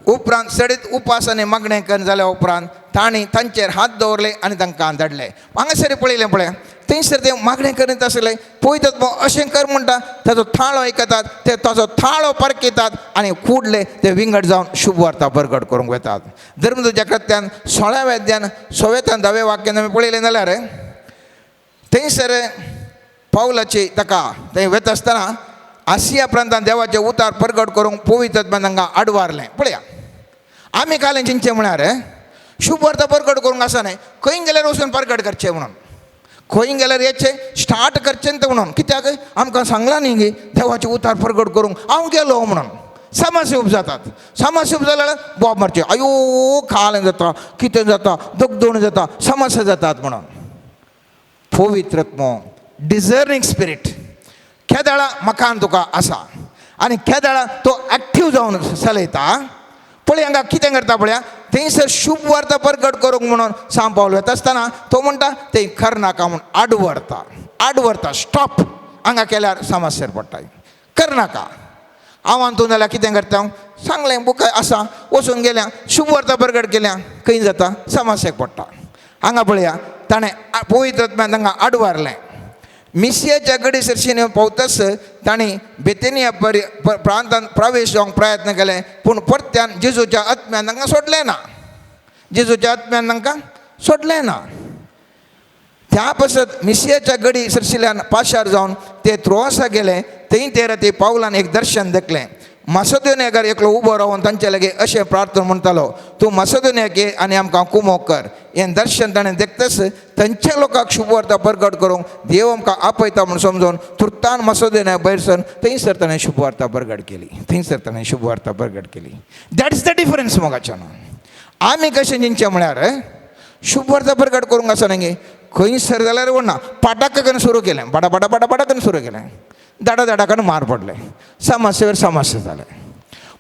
उपरांत सडीत उपास आनी मागणें करून जाल्या उपरांत तांणी तांचेर हात दवरले आनी तांकां धाडले. हांगासर पळयलें पळय थंयसर ते मागणें करीत आसले. पळयतात मग अशें कर म्हणटा ताचो थाळो आयकतात. ते ताचो थाळो परकितात आनी फुडले ते विंगड जावन शुभ वार्ता प्रगट करूंक वेतात. धर्मदूत कृत्यान 16व्या अध्यायान 10वें वाक्यान आमी पळयलें जाल्यार थंयसर पावलाची ताका थंय वता आसतना आसिया प्रांतांत देवाचें उतार प्रगट करूंक पवित्र आत्म्यान तांकां आडवारलें. पळया आमी कालें चिंतचें म्हळ्यार शुभ वार्ता प्रगट करूंक आसा न्हय खंय गेल्यार वचून प्रगट करचें म्हणून. खंय गेल्यार येचें स्टार्ट करचें तें म्हणून. कित्याक आमकां सांगलां न्ही गे देवाचें उतार प्रगट करूंक हांव गेलो म्हणून. समाशूभ जातात. समाशूभ जाल्यार बोब मारचें अयो खालें जाता कितें जाता दोगदोण जाता समस्या जातात म्हणून. पवित्र आत्मो डिझर्निंग स्पिरीट खेदाळा मकान तुका आसा आनी खेदाळा तो एक्टीव जावन चलयता पळय हांगा कितें करता पळया थंयसर शुभ वार्ता प्रगट करूंक म्हणून सांग पावलो येता आसतना तो म्हणटा तें खर नाका म्हणून आडवरता स्टॉप हांगा केल्यार समस्यार पडटा करनाका हांवान तूं जाल्यार कितें करता सांगलें बुकाय आसा वचून गेल्या शुभ वार्ता प्रगट केल्या खंय जाता समस्याक पडटा हांगा पळया ताणें पवित्र आत्म्यान तांकां आडवारलें मिसियाच्या गडी सरशीन पावताच तांणी बेतेनिया प्रांतांत प्रवेश जावंक प्रयत्न केले पूण परत्यान जेजूच्या आत्म्यान तांकां सोडलें ना जेजूच्या आत्म्यान तांकां सोडलें ना त्या पासत मिसियाच्या गडी सरशिल्ल्यान पाशार जावन ते त्रोआसा गेले थंय ते राती पावलान एक दर्शन देखलें मासेदोनियाकार एकलो उबो रावन तांचे लागी अशें प्रार्थना म्हणटालो तूं मासेदोनियाक ये आनी आमकां कुमोग कर हें दर्शन ताणें देखतच तांच्या लोकांक शुभ वार्ता प्रगट करूंक देव आमकां आपयता म्हूण समजून तुर्तान मासेदोनिया भायर सर थंयसर ताणें शुभ वार्ता प्रगट केली दॅट इज द डिफरन्स मोगाच्यान आमी कशें जिंचे म्हळ्यार शुभ वार्ता प्रगट करूंक आसा न्ही खंय सर जाल्यार ना पाटाकन सुरू केलें बाडा सुरू केलें दाडा मार पडले समस्येवर समस्या जाले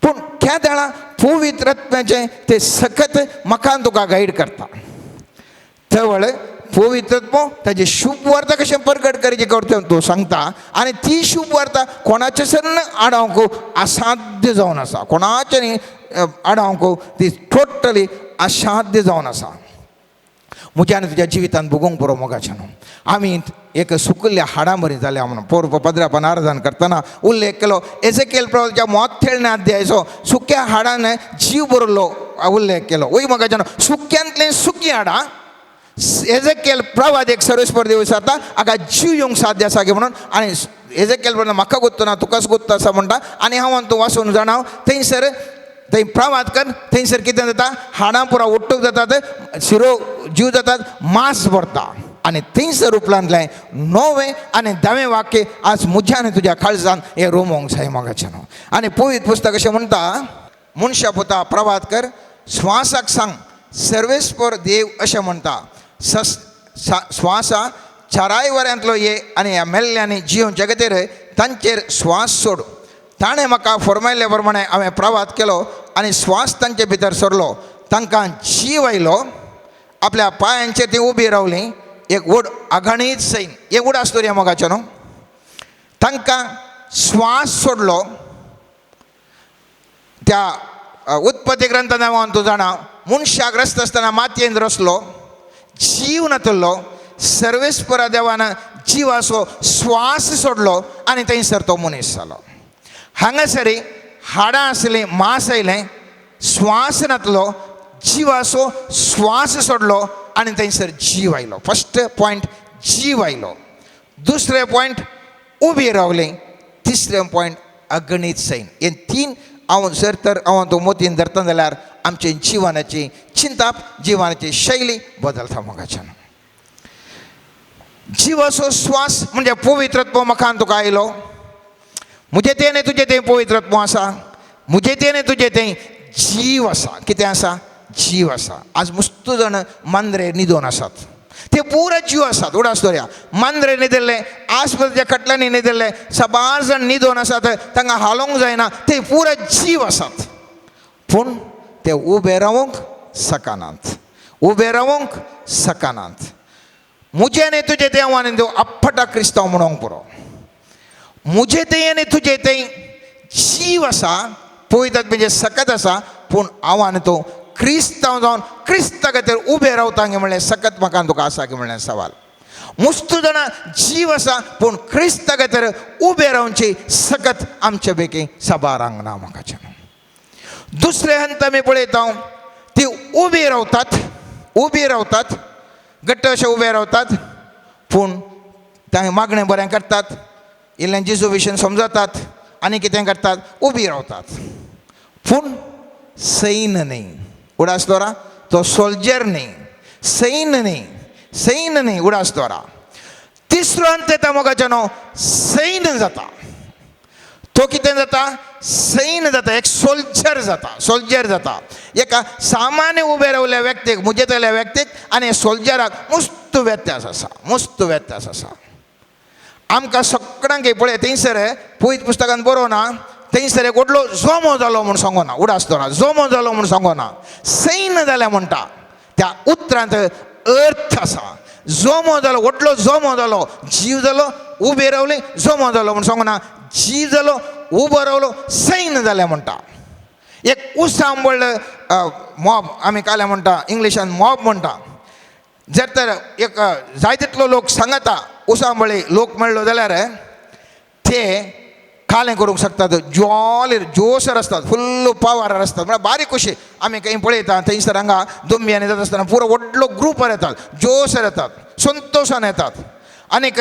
पूण त्या वेळा पवित्र आत्म्याचें ते सखत म्हाका तुका गायड करता थंय पवित्र आत्मो ताची शुभ वार्ता कशें प्रगट करचें करता तो सांगता आनी ती शुभ वार्ता कोणाचे सन्न आडावंक असाध्य जावन आसा कोणाचे न्ही आडावंक ती टोटली असाध्य जावन आसा म्हज्या आनी तुज्या जिवितांत भोगूंक पुरो मोगाच्यान आमी एक सुकिल्ल्या हाडा मरी जाल्या म्हणून पौर पदरापन आराधन करतना उल्लेख केलो एजेकेल प्रवाच्या मोत्थेळण्या अध्यायाचो सुक्या हाडान जीव बरोल्लो उल्लेख केलो वय मोगाच्यान सुक्यांतलें सुकी हाडां एजेकेल प्रवाद एक सर्वेस्पर देव विचारता हाका जीव येवंक साध्य आसा गे म्हणून आनी एजेकेल म्हणटा म्हाका गुत्तो ना तुकाच गुत्तो आसा म्हणटा आनी हांव तूं वाचून जाणाव थंयसर थंय प्रवाद कर थंयसर कितें जाता हाडां पुरा उट्टूक जातात शिरो जीव जातात मांस भरता आनी थंयसर उपलांतलें 9वें आनी 10वें वाक्य आज म्हज्या आनी तुज्या काळजान हें रोमोंक जाय मोगाच्यान आनी पवित्र पुस्तक अशें म्हणटा मनशा पुता प्रवाद कर श्वासाक सांग सर्वेस्पर देव अशें म्हणटा श्वासा 4 वऱ्यांतलो ये आनी ह्या मेल्ल्यांनी जीव जगतेर तांचेर श्वास सोड ताणें म्हाका फरमायल्ले प्रमाणे हांवें प्रवाद केलो आनी श्वास तांचे भितर सरलो तांकां जीव आयलो आपल्या पांयांचेर तीं उबीं रावलीं एक व्हड अगणीत सैन एक व्हड आसतोरी मोगाचो न्हू तांकां श्वास सोडलो त्या उत्पत्ती ग्रंथान हांव तूं जाणा मनशाक रस्त आसतना मातयेन रचलो जीव नातल्लो सर्वेस्परा देवान जिवाचो श्वास सोडलो आनी थंयसर तो मनीस जालो हांगासरी हाडां आसलीं मांस आयलें श्वास नातलो जिवाचो श्वास सोडलो आनी थंयसर जीव आयलो फस्ट पॉयंट जीव आयलो दुसरें पॉयंट उबी रावलीं तिसरें पॉयंट अगणीत सैन हे 3 हांव जर तर हांव तो मोतीन धरता जाल्यार आमचे जिवनाची चिंताप जिवनाची शैली बदलता मोगाच्यान जिवाचो श्वास म्हणजे पवित्रत्व म्हाकान तुका आयलो मुझे तेने तुझे तें पवित्रत्व आसा मुझे तेने तुझे तें जीव आसा कितें आसा जीव आसा आज मस्त जाण मांद्रे न्हिदोन आसात ते पुरो जीव आसात उडा आसतोऱ्या मांद्रे न्हिदल्ले आस्पत्रेच्या कटलांनी न्हिदल्ले सबार जाण न्हिदोन आसात तांकां हालोवंक जायना ते पुरो जीव आसात पूण ते उबे रावंक सकानांत मुझे आनी तुजे तें आव्हान देव अप्पटा क्रिस्तांव म्हणूंक पुरो मुझे तें आनी तुजे तें जीव आसा पळयतात म्हणजे सकत आसा पूण आव्हान तो क्रिस्तांव जावन क्रिस्ता खातीर उबे रावता गे म्हणलें सकत म्हाका तुका आसा गे म्हणलें सवाल मुस्त जाणां जीव आसा पूण क्रिस्ता खातीर उबे रावची सकत आमचे बेगी सबारांक ना म्हाकाचें दुसरे हंत आमी पळयता ती उबी रावतात घट्ट अशें उबे रावतात पूण तांकां मागणें बरें करतात इल्लें जेजू विशीं समजतात आनी कितें करतात उबी रावतात पूण सैन न्ही उडासदोरा तो सोल्जर न्ही सैन न्ही उडासदोरा तिसरो अंत येता मोगाच्या न्हू सैन जाता तो कितें जाता सैन जाता एक सोल्जर जाता एका सामान्य उबे रावल्या व्यक्तीक मुजेतल्या व्यक्तीक आनी सोल्जराक मस्त व्यत्यास आसा आमकां सगळ्यांक पळय थंयसर पयत पुस्तकान बरोवना थंयसर एक व्हडलो जोमो जालो म्हूण सांगोना उडासतना जोमो जालो म्हूण सांगोना सैन जाल्या म्हणटा त्या उतरांत अर्थ आसा जोमो जालो व्हडलो जोमो जालो जीव जालो उबे रावले जोमो जालो म्हूण सांगोना जीव जालो उबो रावलो सैन जाल्या म्हणटा एक उसांबळ मॉब आमी काल्या म्हणटा इंग्लिशान मॉब म्हणटा जर तर एक जाय तितलो लोक सांगता उसांबळे लोक मेळ्ळो जाल्यार ते कालें करूंक शकतात जॉली जोशर असतात फुल्ल पावर असतात म्हळ्यार बारीक कशी आमी खंय पळयता थंयसर हांगा दुंब्यानी जाता आसतना पुरो व्हडलो ग्रुपार येतात जोशर येतात संतोशान येतात आनीक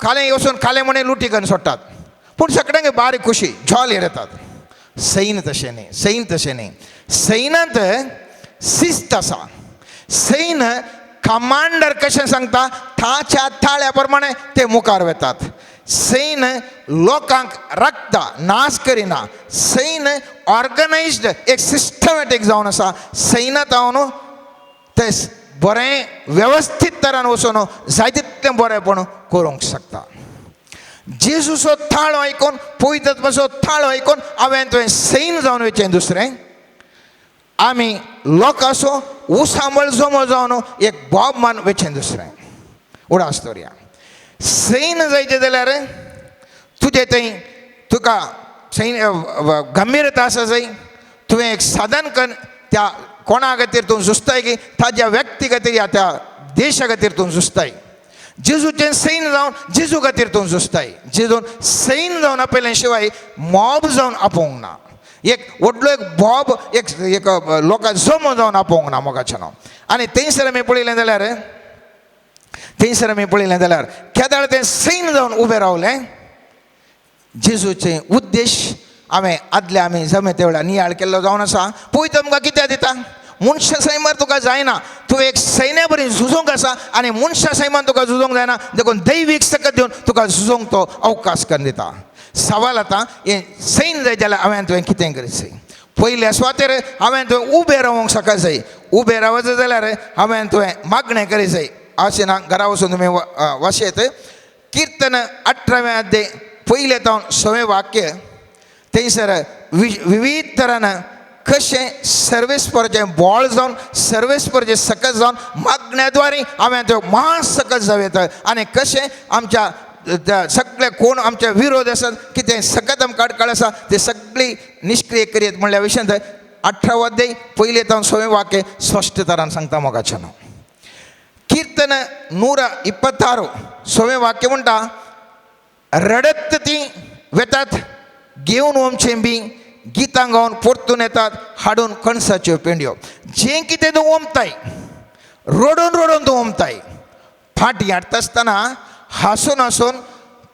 कालें वचून कालें म्हणे लुटी करून सोडटात पूण सगळ्यांक बारीक कशी जॉलीर येतात सैन तशें न्ही सैन तशें न्ही सैनांत शिस्त आसा सैन कमांडर कशें सांगता ताच्या ताळ्या प्रमाणे ते मुखार वतात सैन लोकांक राखता नाश करिना सैन ऑर्गनायज्ड एक सिस्टमॅटीक जावन आसा सैनात हांव न्हू ते बरें वेवस्थीत तरान वचून जाय तितलें बरेंपण करूंक शकता जेजूचो थाळो आयकून पवित्रत्वाचो थाळो आयकून हांवें तुवें सैन जावन वचें दुसरें आमी लोक आसूं उसांबळ जोमो जावन एक बॉब मान वचें दुसरें उडास दवरया सैन जायचें जाल्यार तुजें थंय तुका सैन गंभीरता आसा जाय तुवें एक साधन कर त्या कोणा खातीर तूं झुजताय की ताज्या व्यक्ती खातीर या त्या देशा खातीर तूं झुजताय जेजूचें सैन जावन जेजू खातीर तूं झुजताय जेजून सैन जावन आपयले शिवाय मॉब जावन आपोवंक ना एक व्हडलो एक बॉब एक लोकां जोमो जावन आपोवंक ना मोगाचें नांव आनी थंयसर आमी पळयलें जाल्यार केदाळ तें सैन जावन उबें रावलें जेजूचें उद्देश हांवें आदले आमी जमे ते वेळार नियाळ केल्लो जावन आसा पळय तुमकां कितें दिता मनशा सैमार तुका जायना तुवें एक सैन्या बरी झुजोंक आसा आनी मनशा सैमान तुका झुजोंक जायना देखून दैवीक सकत दिवन तुका झुजोंक तो अवकाश करून दिता सवाल आतां हें सैन जाय जाल्यार हांवें तुवें कितें करीत जाय पयल्या सुवातेर हांवें तुवें उबें रावूंक शकत जाय उबें रावत जाल्यार हांवें तुवें मागणें करीत जाय अशें ना घरा वचून तुमी वाशेत किर्तन 18वें अध्याय पयलें तावन 6वें वाक्य थंयसर विविध तरान कशें सर्वेस्पराचें बोळ जावन सर्वेस्पराचें सकत जावन मागण्याद्वारे हांवें त्यो महासकत जावेत आनी कशें आमच्या सगळे कोण आमच्या विरोध आसात कितें सकत आमकां आडकाळ आसा ते सगळी निश्क्रीय करीत म्हणल्या विशयांत 18 अध्याय पयलें तावन 6वें वाक्य स्पश्ट तरान सांगता मोगाचें नांव कीर्तन 126 6वें वाक्य म्हणटा रडत ती वेतात घेवन वमचें बी गितां गावन परतून येतात हाडून कणसाच्यो पेंड्यो जें कितें तूं वमताय रडून रडून तूं वमताय फाटी हाडटा आसतना हांसून हांसून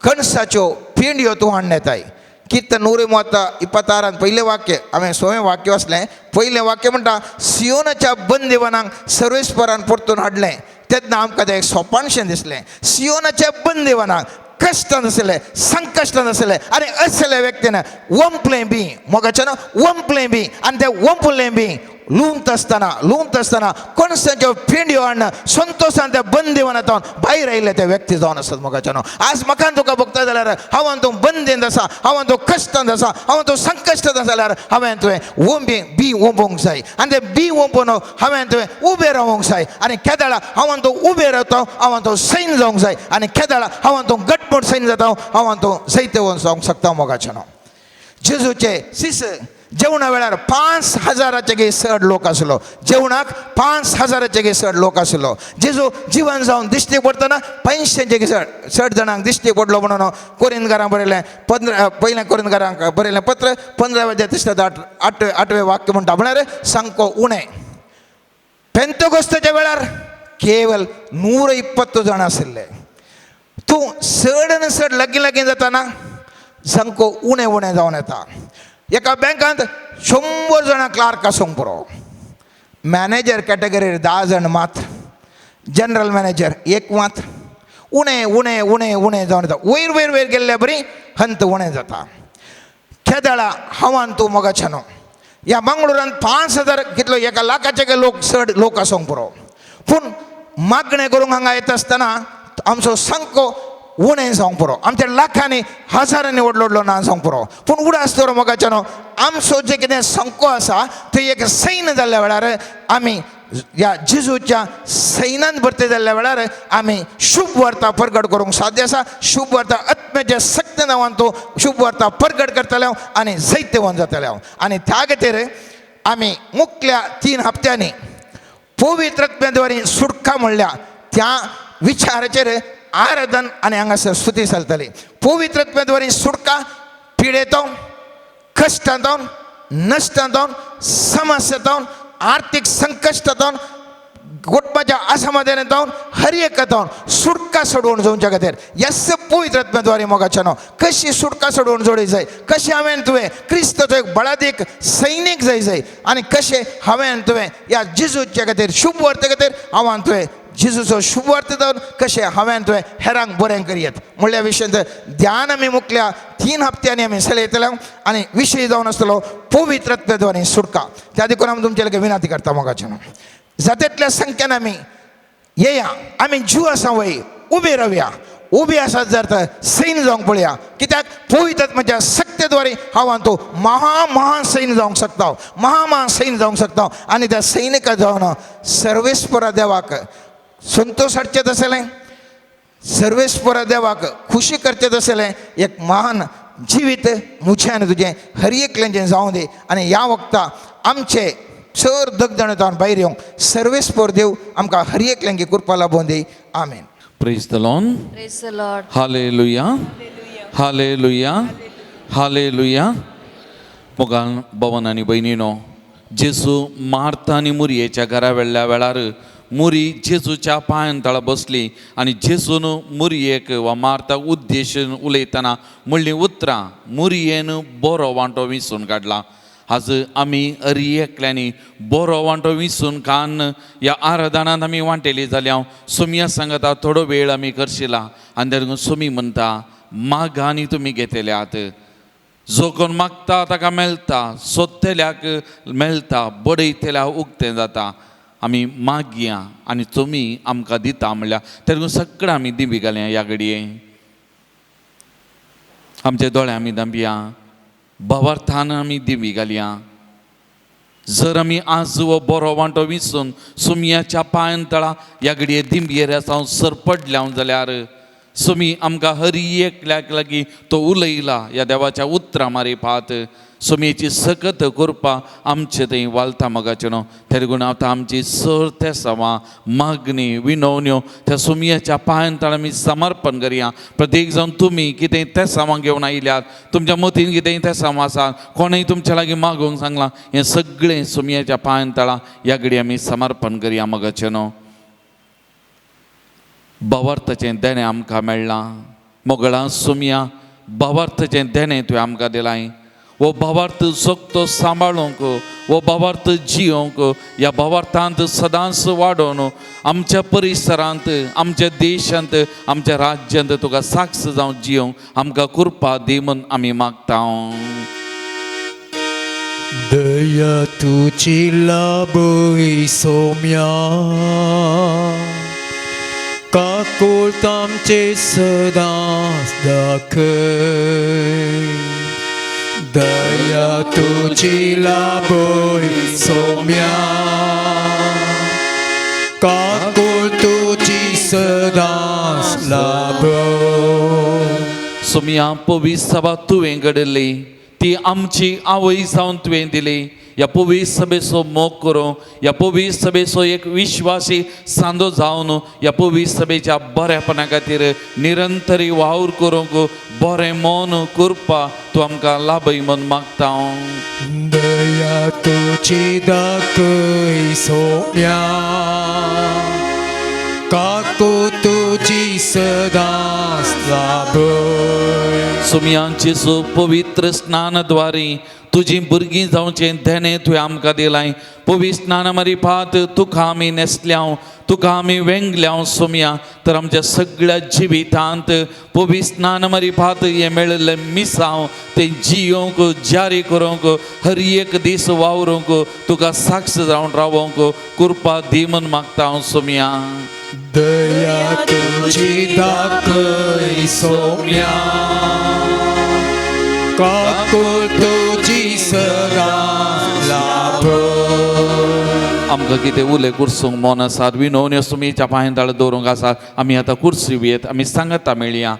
कणसाच्यो पेंड्यो तूं हाडून येताय कीर्तन 126 पयलें वाक्य हांवें 6वें वाक्य वाचलें पयलें वाक्य म्हणटा सियोनाच्या बंदिवानांक सर्वेस्परान परतून हाडलें तेन्ना आमकां तें एक सोंपणशें दिसलें सियोनाच्या बंदिवानांक कश्ट नासलें संकश्ट नासलें आनी असले व्यक्तीन वंपलें बी मोगाचें वंपलें बी आनी तें वंपलें बी लुंत आसतना कणसाच्यो पेंड्यो हाडून संतोशान त्या बंदिवानांत भायर आयिल्ले ते व्यक्ती जावन आसात मोगाचें आज म्हाका तुका बगता जाल्यार हांव तूं बंदेंत आसा हांव तूं कश्टांत आसा हांव तूं संकश्टांत आसा जाल्यार हांवें तुवें बी वंपोवंक जाय आनी तें बी वंपोवन हांवें तुवें उबें रावूंक जाय आनी केदाळा हांव तूं उबें रावता हांव तूं सैन जावंक जाय आनी केदाळा हांव तूं घटमूट सैन जाता हांव तूं जैते जावंक शकता मोगाचें जेजूचे शिस जेवणा वेळार 5000चे चड लोक आसलो जेवणाक 5000चे चड लोक आसलो जेजू जिवन जावन दिश्टी पडटना 500चे चड जाणांक दिश्टी पडलो म्हणून कोरिंदकारांक बरयलें पयलें कोरिंदकारांक बरयलें पत्र 15 वाक्य म्हणटा म्हळ्यार सामको उणें पेंतकोस्ताच्या वेळार केवल 120 जाण आशिल्ले तूं चड लागीं जाताना सामको उणें जावन येता एका बँकांत 100 जाणां क्लार्क आसूंक पुरो मॅनेजर कॅटेगरीर 10 जाण मात जनरल मॅनेजर एक मात उणें जावन येता वयर गेल्ल्या बरी हंत उणें जाता केदाळा हांवान तूं मोगाचें ह्या मंगळुरांत 5000 कितलो 1 लाखाचे लोक चड लोक आसूंक पुरो पूण मागणें करूंक हांगा येता आसतना आमचो सामको उणें जावंक पुरो आमच्या लाखांनी हजारांनी व्हडलो ना जावंक पुरो पूण उडास दवर मोगाच्यानो आमचो जें कितें संको आसा थंय एक सैन्य जाल्ल्या वेळार आमी ह्या जेजूच्या सैन्यान भरती जाल्ल्या वेळार आमी शुभ वार्ता प्रगट करूंक साध्य आसा. शुभ वार्ता आत्म्याच्या सक्त नांवान तूं शुभ वार्ता प्रगट करतले आनी जैत्यवन जातले. आनी त्या खातीर आमी मुखल्या 3 हप्त्यांनी पवित्र आत्म्याद्वारे सुटका म्हणल्या त्या विचाराचेर आराधन आनी हांगासर स्तुती चलतली. पवित्र आत्म्याद्वारे सुटका पिडेतावन कश्टांतावन नश्टांतावन समस्यांतावन आर्थिक संकश्टांतावन कुटुंबाच्या असमाधानांतावन हर एकातावन सुटका सोडवून जावच्या खातीर ह्याच पवित्र आत्म्याद्वारे मोगाच्यानो कशी सुटका सोडवून जोडी जाय कशें हांवें तुवें क्रिस्ताचो एक बळादीक सैनीक जाय आनी कशें हांवें तुवें ह्या जेजूच्या खातीर शुभ वार्ते खातीर हांवें तुवें जेजूचो शुभ वार्ता जावन कशें हांवें तुवें हेरांक बरें करियत म्हणल्या विशयान ध्यान आमी मुखल्या 3 हप्त्यांनी आमी चलयतले आनी विशय जावन आसतलो पवित्र आत्म्याद्वारे सुटका. त्या देखून आमी तुमचे लगे विनंती करता मोगाच्यानो जातेतल्या संख्येन आमी येया आमी जीव आसा वय उबे रावया. उबे आसात जर तर सैन्य जावंक पळया कित्याक पवित्र आत्म्याच्या सक्तेद्वारे हांव तो महान सैन्य जावंक शकता महान सैन्य जावंक शकता आनी त्या सैनिका जावन सर्वेस्परा देवाक संतोष हाडचें आसलें सर्वेस्परा देवाक खुशी करचें आसलें एक महान जिवीत मुझें आनी तुजें हर एकल्यांचें जावं दी. आनी ह्या वक्ता आमचे चड दगदण जावन भायर येवंक सर्वेस्पर देव आमकां हर एकल्यांची कृपा लाभून दी. Amen. Praise the Lord. Praise the Lord. Hallelujah hallelujah hallelujah. मोगान भवन आनी भयणीनो जेजू मार्ता आनी मुरयेच्या घरा वेळ्ळ्या वेळार मुरी जेजूच्या पांयां तळा बसली आनी जेजून मुरयेक वा मार्ताक उद्देशून उलयतना म्हणलीं उतरां मुरयेन बरो वांटो विंचून काडला. आज आमी हर एकल्यांनी बरो वांटो विंचून कान ह्या आराधनांत आमी वांटेली जाल्यार सुमया सांगता थोडो वेळ आमी करशिला आनी देखून सुमी म्हणटा मागा आनी तुमी घेतल्यात. जो कोण मागता ताका मेळटा सोदतल्याक मेळटा बडयतल्याक उक्तें जाता. आमी मागया आनी तुमी आमकां दिता म्हणल्यार तेका सगळें आमी दिवी घालया. ह्या घडये आमचे दोळे आमी धांपया भावार्थान आमी दिवी घालया. जर आमी आज हो बरो वांटो विंचून सुमयाच्या पांयां तळा ह्या घडये दिंबयेर जावं सरपडल्या जाल्यार सुमी आमकां हर एकल्याक लागीं तो उलयला ह्या देवाच्या उतरां मारिफात सुमयेची सकत कृपा आमचे थंय वालता मोगाचेनो. त्या देखून आतां आमची सर्त सवां मागणी विनवण्यो त्या सुमयेच्या पांयां तळा आमी समर्पण करया. प्रत्येक जावन तुमी कितें ते सामान घेवन आयल्यात तुमच्या मतीन कितेंय ते सामान आसा कोणेंय तुमच्या लागीं मागोवंक सांगलां हें सगळें सुमयेच्या पांयां तळा ह्या घडये आमी समर्पण करया मोगाचेनो. भावार्थाचें देणें आमकां मेळ्ळां मोगळां सुमया भावार्थाचें देणें तुवें आमकां दिलां. वो भावार्थ जगतो सांबाळूंक वो भावार्थ जियोंक ह्या भावार्थांत सदांच वाडोवन आमच्या परिसरांत आमच्या देशांत आमच्या राज्यांत तुका साक्ष जावं जियोंक आमकां कृपा दी म्हूण आमी मागता. दया तुझी लाभय सौम्या काकूळ तामचे सदांच दाखय. दया तुझी लाभय सौम्या काकूळ तुझी सदांच लाभय. सुमया पवित्र सभा तुवें घडयली ती आमची आवय जावन तुवें दिली. ह्या पवित्र सभेचो मोग करूं ह्या पवित्र सभेचो एक विश्वासी सांदो जावन ह्या पवित्र सभेच्या बरेपणा खातीर निरंतरी वावर करूंक बरें मन कृपा तूं आमकां लाभय म्हूण मागता. दया तुझी दाखय सौम्या काकू तुझी सदांच लाभय. सुमयांचे सो पवित्र स्नानद्वारे तुजी भुरगीं जावचें देणें तुवें आमकां दिलां. पवित्र स्नाना मारिफात तुका आमी नेसल्यां तुका आमी वेंगल्यां सुमया तर आमच्या सगळ्या जिवितांत पवित्र स्नाना मारिफात हें मेळिल्लें मिसांव तें जियोंक जारी करूंक हर एक दीस वावरूंक तुका साक्ष जावन रावोंक कृपा दी म्हूण मागता हांव सुमया. दया तुझी दाखय सौम्या काकूळ तुझी सदा लाभ आमकां कितें उलय कुर्सूंक मन आसात विनवण्यो सुमीच्या पांयताळ दवरूंक आसात आमी आतां कुर्सी येत आमी सांगता मेळया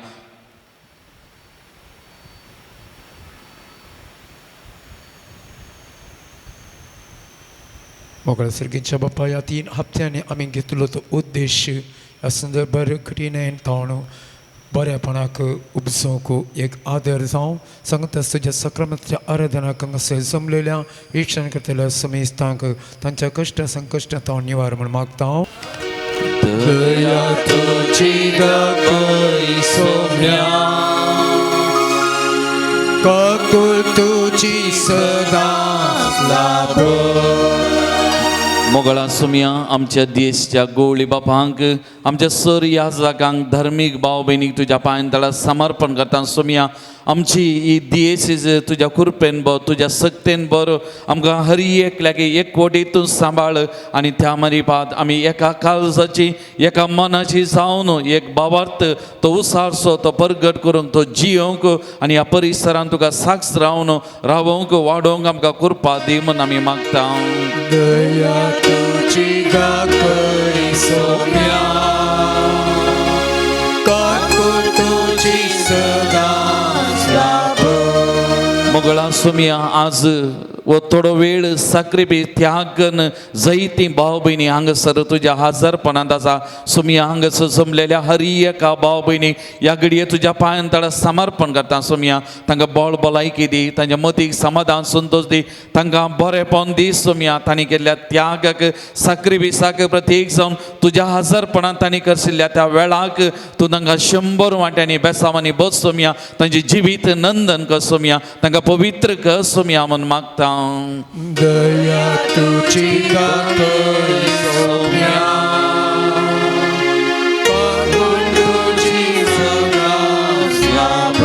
मोगळ्या सर्गीच्या बाप्पा या 3 हप्त्यांनी आमी घेतलो तो उद्देश ह्या संदर्भार कठीण थावण बरेपणाक उपसोवंक एक आदर जावं सांगता तुज्या सक्रमाच्या आराधनाक हांगासर जमलेल्या इश्टान करतल्या समेस्तांक तांच्या कश्ट संकश्ट हांव निवार म्हण मागता हांव दया तुझी दाखय सौम्या काकूळ तुझी सदा लाभ मोगळा सुमया आमच्या देशच्या गवळी बापांक आमच्या सर ह्या जागांक धार्मीक भाव भयणीक तुज्या पांयतळा समर्पण करता सुमया आमची ही दियेसीज तुज्या कृपेन भर तुज्या सक्तेन भर आमकां हर एकल्याक एकवटीतून सांबाळ आनी त्या मरीपात आमी एका काळजाची एका मनाची जावन एक भावार्थ तो उसारसो तो परगट करूंक तो जियोंक आनी ह्या परिसरांत तुका साक्ष रावोंक वाडोवंक आमकां कृपा दी म्हूण आमी मागता दया तुझी दाखय सौम्या काकूळ तुझी सदा लाभ मोगळा सुमया आज व थोडो वेळ साखरेपी त्यागन जैती भाव भयणी हांगासर तुज्या हजरपणांत आसा सुमया हांगासर जमलेल्या हर एका भाव भयणी ह्या घडये तुज्या पांयतळा समर्पण करता सुमया तांकां बळ भलायकी दी तांच्या मतीक समाधान संतोष दी तांकां बरेपण दी सुमया तांणी केल्ल्या त्यागाक साखरेपी साखर प्रत्येक जावन तुज्या हजरपणांत तांणी करशिल्ल्या त्या वेळाक तूं तांकां 100 वांट्यांनी बेसांवांनी बस सुमया तांची जिवीत नंदन कर सुमया तांकां पवित्र कर सुमया म्हूण मागता दया तुझी दाखय सौम्या काकूळ तुझी सदा लाभ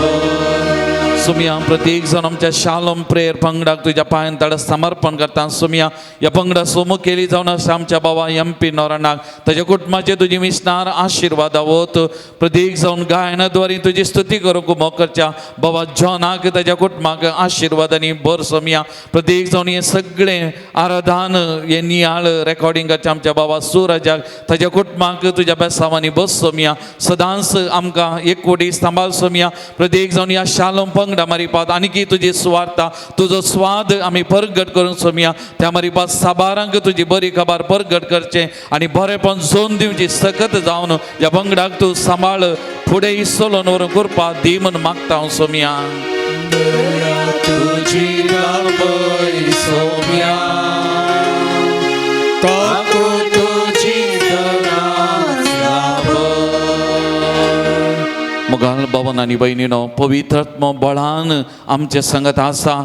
सुमया प्रत्येक जण आमच्या शालोम प्रेयर पंगडाक तुज्या पांयतळा समर्पण करता सुमया ह्या पंगडा सोमू केली जावन आसा आमच्या बाबा MP नोरानाक ताच्या कुटुंबाचे तुजी मिशनार आशिर्वाद वत प्रत्येक जावन गायनाद्वारे तुजी स्तुती करूंक मोकरच्या बाबा जॉनाक ताच्या कुटुंबाक आशिर्वादांनी भर सुमया प्रत्येक जावन हे सगळे आराधन हे नियाळ रेकॉर्डिंग करचे आमच्या बाबा सुरजाक ताच्या कुटुंबाक तुज्या बेसांवांनी बस सुमया सदांच आमकां एकवटी सांबाळ सुमया प्रत्येक जावन ह्या शालोम पंगडा मरीपात आनी तुजी सुवार्ता तुजो स्वाद आमी परगट करूंक सोमया त्या मरीपात साबारांक तुजी बरी खबर परगट करचें आनी बरेपण जोन दिवची सकत जावन ह्या पंगडाक तूं सांबाळ फुडें इस्सोलोन व्हरून करपा दी म्हूण मागता हांव सोमया दया तुझी दाखय सौम्या काकूळ तुझी सदा लाभ मुगाल भावन आनी भयणीनो पवित्रात्म बळान आमचे संगत आसा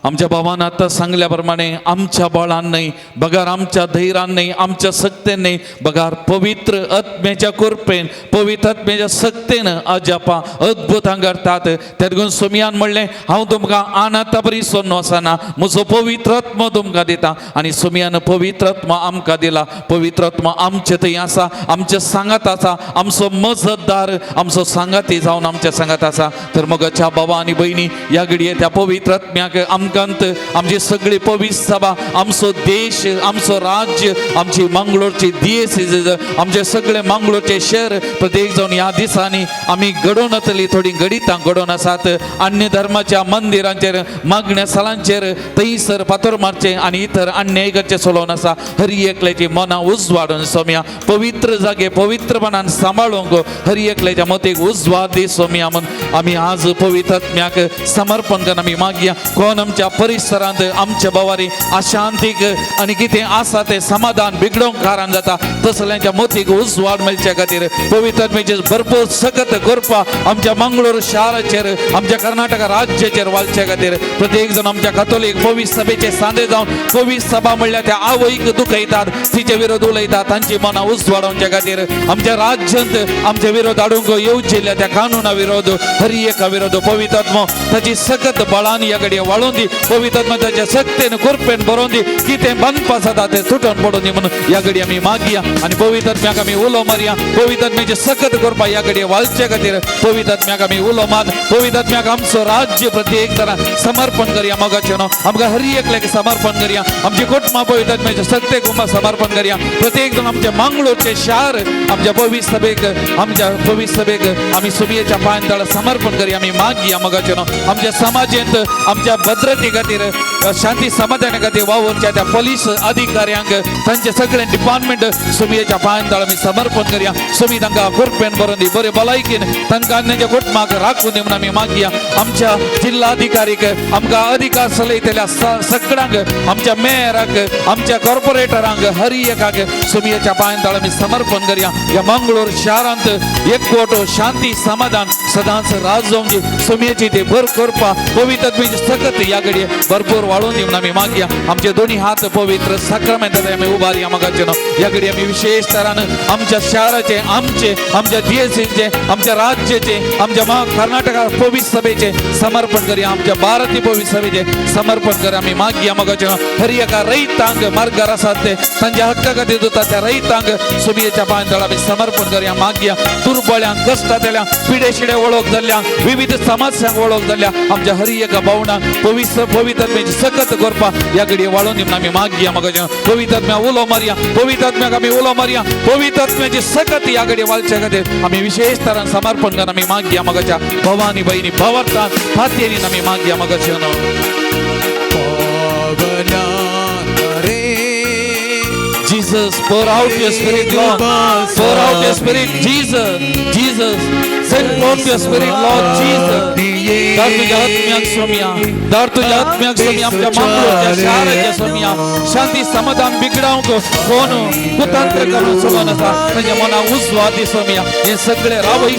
आमच्या भावान आतां सांगल्या प्रमाणे आमच्या बळान न्हय बगार आमच्या धैर्यान न्हय आमच्या सक्तेन न्हय बगार पवित्र आत्म्याच्या कृपेन पवित्र आत्म्याच्या सक्तेन अजापा अद्भुतां करतात त्या देखून सोमयान म्हणलें हांव तुमकां आनाता बरी सोडून वचना म्हजो पवित्र आत्मा तुमकां दिता आनी सोमयान पवित्र आत्मा आमकां दिला पवित्र आत्मा आमचे थंय आसा आमचे सांगात आसा आमचो मजतदार आमचो सांगाती जावन आमच्या सांगात आसा तर मोगाच्या भावा आनी भयणी ह्या घडये त्या पवित्र आत्म्याक आमकांत आमची सगळी पवित्र सभा आमचो देश आमचो राज्य आमची मंगळूरची दियेसीज आमचे सगळे मंगळूरचे शहर प्रत्येक जावन ह्या दिसांनी आमी घडोवन येतली थोडी घडितां घडोवन आसात अन्य धर्माच्या मंदिरांचेर मागण्या स्थळांचेर थंयसर फातर मारचे आनी इतर अन्याय करचे चलोवन आसा हर एकल्याची मनां उजवाडून सोमया पवित्र जागे पवित्रपणान सांबाळूंक हर एकल्याच्या मतीक उजवाड दी सोमया म्हूण आमी आज पवित्र आत्म्याक समर्पण करून आमी मागया कोण आमच्या परिसरांत आमच्या भावारी अशांतीक आनी कितें आसा तें समाधान बिगडोवंक कारण जाता तसल्यांच्या मतीक उजवाड मेळच्या खातीर पवित्र आत्म्याचे भरपूर सकत करपा आमच्या मंगळूर शाराचेर आमच्या कर्नाटक राज्याचेर वालच्या खातीर प्रत्येक जण आमच्या कॅथोलिक पवित्र सभेचे सांदे जावन पवित्र सभा म्हणल्यार त्या आवयक दुखयतात तिचे विरोध उलयतात तांची मनां उजवाडोवच्या खातीर आमच्या राज्यांत आमचे विरोध हाडूंक येवजिल्ल्या त्या कानुना विरोध हर एका विरोध पवित्र आत्मो ताची सकत बळान ह्या घडये वाळून दी पवित्र आत्म्या त्याच्या शक्तीने कृपेन भरून दी की ते मनपासत ते सुटून पडून दे म्हणून या घडी आम्ही मागिया आणि पवित्र आत्म्याक आम्ही उलो मारिया पवित्र आत्म्याचे सकत करपा या घडी वालच्या खातीर पवित्र आत्म्याक आम्ही उलो माद पवित्र आत्म्याक आमचं राज्य प्रत्येक तरा समर्पण करूया मगाचे न्हू आमकां हर एकल्याक समर्पण करूया आमची कुटुंबा पवित्र आत्म्याचे सत्य कुंभा समर्पण करूया प्रत्येक जण आमच्या मंगळूरचे शार आमच्या पवित्र सभेक आमच्या पवित्र सभेक आम्ही सुमयेच्या पांयां समर्पण करूया आम्ही मागिया मगाचे न्हू आमच्या समाजांत आमच्या भद्रते खातीर शांती समाधाना खातीर वावरच्या त्या पोलीस अधिकाऱ्यांक तांचे सगळे डिपार्टमेंट सुमयेच्या पांयां आम्ही समर्पण करूया सुमी तांकां कृपेन भरून दी बरे भलायकेन तांकां तांच्या कुटुंबाक राखून दी म्हणून आमी मागया आमच्या जिल्हाधिकारीक आमकां अधिकार चलयतल्या सगळ्यांक आमच्या मेयराक आमच्या कॉर्पोरेटरांक हर एकाक सुमयेच्या पांयां आमी समर्पण करूया या मंगळूर शारांत एकवट शांती समाधान सदांच राज जावं दी सुमयेची ते भर करपा पवित्र आत्म्याची सकत या घडये भरपूर वाळून दी म्हणून आमी मागया आमचे दोन्ही हात पवित्र साक्रमेंतात आमी उबारया मगाचे या घडी आमी विशेष तरान आमच्या शाराचे आमच्या DSCचे आमच्या राज्याचे आमच्या कर्नाटका पवित्र सभेचे समर्पण करूया आमच्या भारतीय पवित्र सभेचे समर्पण करूया आमी मागया मगाचे हर एका रैतांक मार्गार आसात ते तांच्या हक्का खातीर दिता त्या रैतांक सुमयेच्या पांयां आमी समर्पण करूया मागया दुर्बळ्यांक कश्टातल्या पिडेशिडे वळख जाल्ल्या विविध समस्यांक वळख जाल्ल्या आमच्या हर एका भावनांक पवित्र आत्म्याची सकत करपा या घडये वाळून दिवन आमी मागया मगाचे पवित्र आत्म्या उलो मारया पवित्र आत्म्याक आमी उलो मारया पवित्र आत्म्याची सकत या घडये वालच्या खातीर आमी विशेष तरान समर्पण करून आमी मागया मगाच्या भवानी बहिणी भवरतान फातयेन आमी मागया मगाचे Jesus, pour out your spirit, Lord. Pour out your spirit, Jesus. Send forth your spirit, Lord Jesus. Dar तुझ्या आत्म्याक सोमिया dar तुझ्या आत्म्याक सोमिया आमच्या मंगळूरच्या शहराच्या सोमिया शांती समाधान बिगडावंक कोण कुतंत्र करून सोडून आसा तांच्या मना उजवा दी सोमिया हे सगळे रावई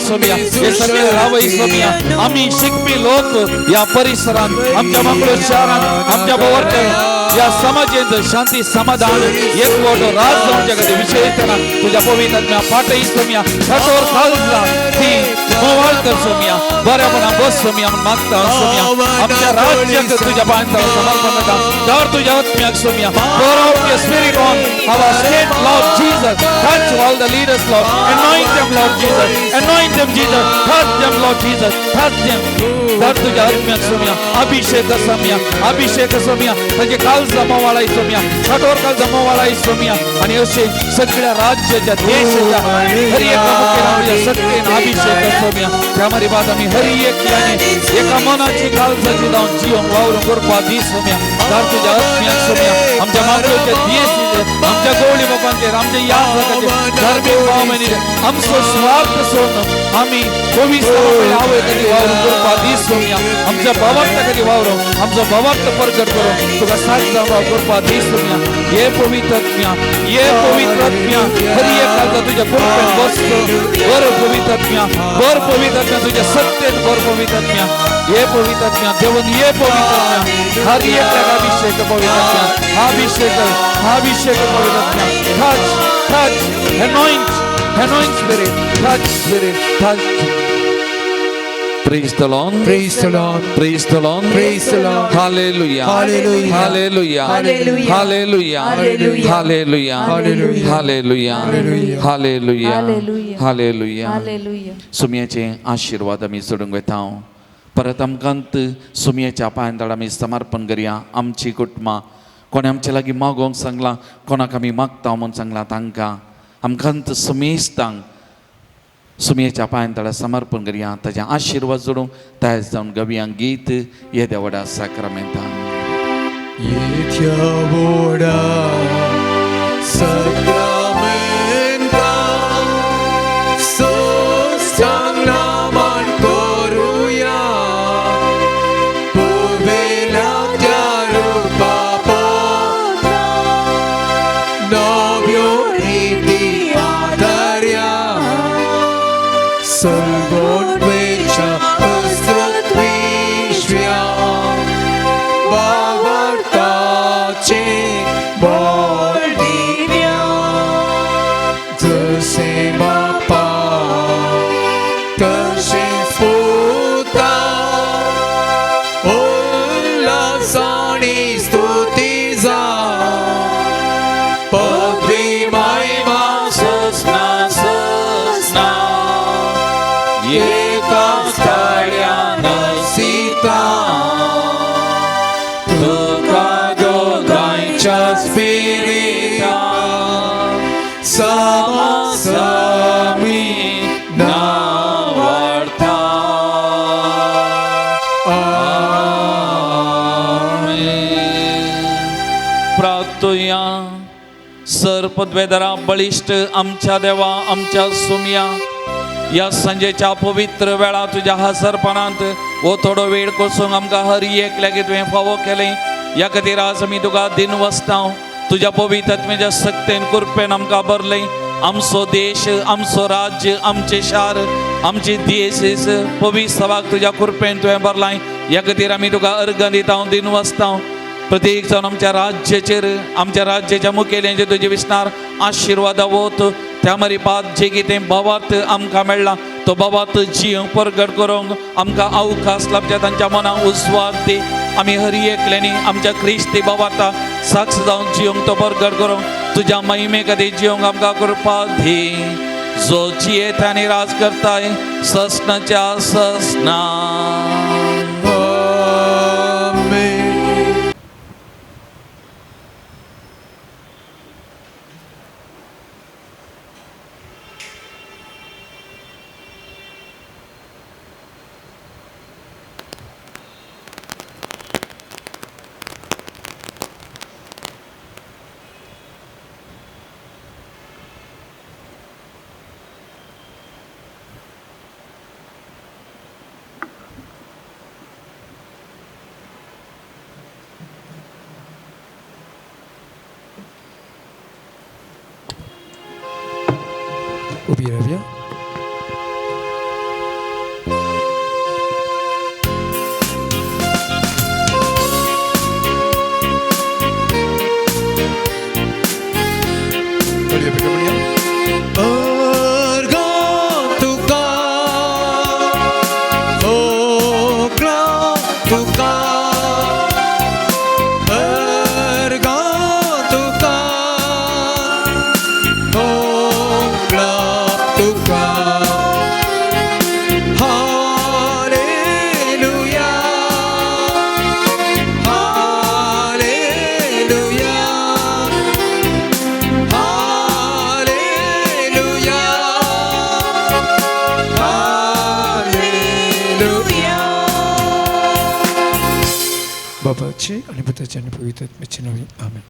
सोमिया आम्ही शिकपी लोक या परिसरात आमच्या मंगळूर शहरात आमच्या भोवरच्या या समाजात शांती समाधान एकवट राज जावच्या खातीर विशेषतः तुझ्या पवित्र आत्म्या फाटई सोमिया कठोर खालसा ती मोवाळ कर सोमिया बऱ्यापणा बस सोमिया मागता सोमिया आमच्या राज्याक तुझ्या पांयां समर्पण करता दर तुझ्या आत्म्याक सोमिया pour out your spirit on our state Lord Jesus touch all the leaders Lord anoint them Lord Jesus touch them Lord Jesus touch them दर तुझ्या आत्म्याक सोमिया अभिषेक सोमिया म्हणजे काल जमावाळा सोमिया कठोर काल जमावाळा सोमिया आणि असे सगळ्या राज्याच्या देशाच्या हर एका मुख्यमंत्र्याच्या सत्तेन अभिषेक सोमिया त्यामध्ये बाद आम्ही हर एक याने एका मनाची कालसाची जाऊन जीवन वावरून करपा दी सोमिया दर तुझ्या आत्म्याक सोमिया आमच्या मागच्या देश आमच्या गवळी बाबांचेर आमच्या या जगाचे धार्मिक भावनेने आमचो स्वार्थ सोडून आम्ही पवित्र आवय कधी वावरून करपा दी सोमिया आमच्या भावार्थ कधी वावरो आमचो भावार्थ प्रकट करो तुका साथ जावं करपा दी सोमिया ये पवित्र आत्म्या हर एक कालचा तुझ्या कृपेन बसतो बर पवित्र आत्म्या तुझ्या सत्तेत बर पवित्र आत्म्या ये पवित्र आत्म्या देवन ये पवित्र आत्म्या हर एक अभिषेक पवित्र आत्म्या अभिषेक पवित्र आत्म्या touch anoint spirit touch Praise the Lord. Praise the Lord. Praise the Lord. Praise the Lord. Hallelujah. Hallelujah. Hallelujah. Hallelujah. Hallelujah. Hallelujah. Hallelujah. Hallelujah. Hallelujah. Hallelujah. सुमयेचे आशीर्वाद आमी सोडूंक वयता परत आमकांत सुमयेच्या पांयां आमी समर्पण करया आमची कुटुंबां कोणी आमचे लागीं मागोवंक सांगलां कोणाक आमी मागता म्हणून सांगलां तांकां आमकांत सुमेस्तांक सुमयेच्या पांयां समर्पण करया ताचे आशीर्वाद जोडूंक तयार जावन गवया गीत येद्या व्हडा साक्रामेंतां येद्या व्हडा साक्रामेंतां संगमान करुया पुवेलाच्या रूपापोत नव्यो रीती आदर्या सर्वोन्मेषा अस्त्रद्विष्या भावार्थाचे बळ दिव्या जसे बापा तसे पुता उल्हासा sama-sami nawarta. Amen. प्रार्थूया. सर्पद्वेदरा बळिष्ठ आमच्या देवा आमच्या सुमिया, या संजेच्या पवित्र वेळा तुझ्या हसरपणांत वो थोडो वेळ कोसूंक आमकां हर एक लेगीत तुवें फावो केलें. या खातीर आज आमी तुका दिन वसतांव. तुज्या पवित्र आत्म्याच्या सक्तेन कृपेन आमकां भरलें. आमचो देश, आमचो राज्य, आमचे शार, आमची दिएसीस पवित्र सभाक तुज्या कृपेन तुवें भरलां. या खातीर आमी तुका अर्घ दिता, दिन वसतांव. प्रत्येक जावन आमच्या राज्याचेर, आमच्या राज्याच्या मुखेल्यांचेर तुजे विस्तार आशिर्वाद वोत. त्या मरीपात जे कितें बाबात आमकां मेळ्ळां तो बाबात जीव प्रगट करूंक आमकां अवकाश लाभचे. तांच्या मनाक उस्वाद दी. आमी हर एकल्यांनी आमच्या क्रिस्ती बाबाता साक्ष जावन जियोंक तो प्रगट करूंक तुज्या महिमे खातीर जियोंक आमकां कृपा दी. जो जियेता आनी राज करताय ससनाच्या ससना. उभी राहूया. बाबाचे आणि पुत्राचे आणि पवित्र आत्म्याचे नावे आमेन.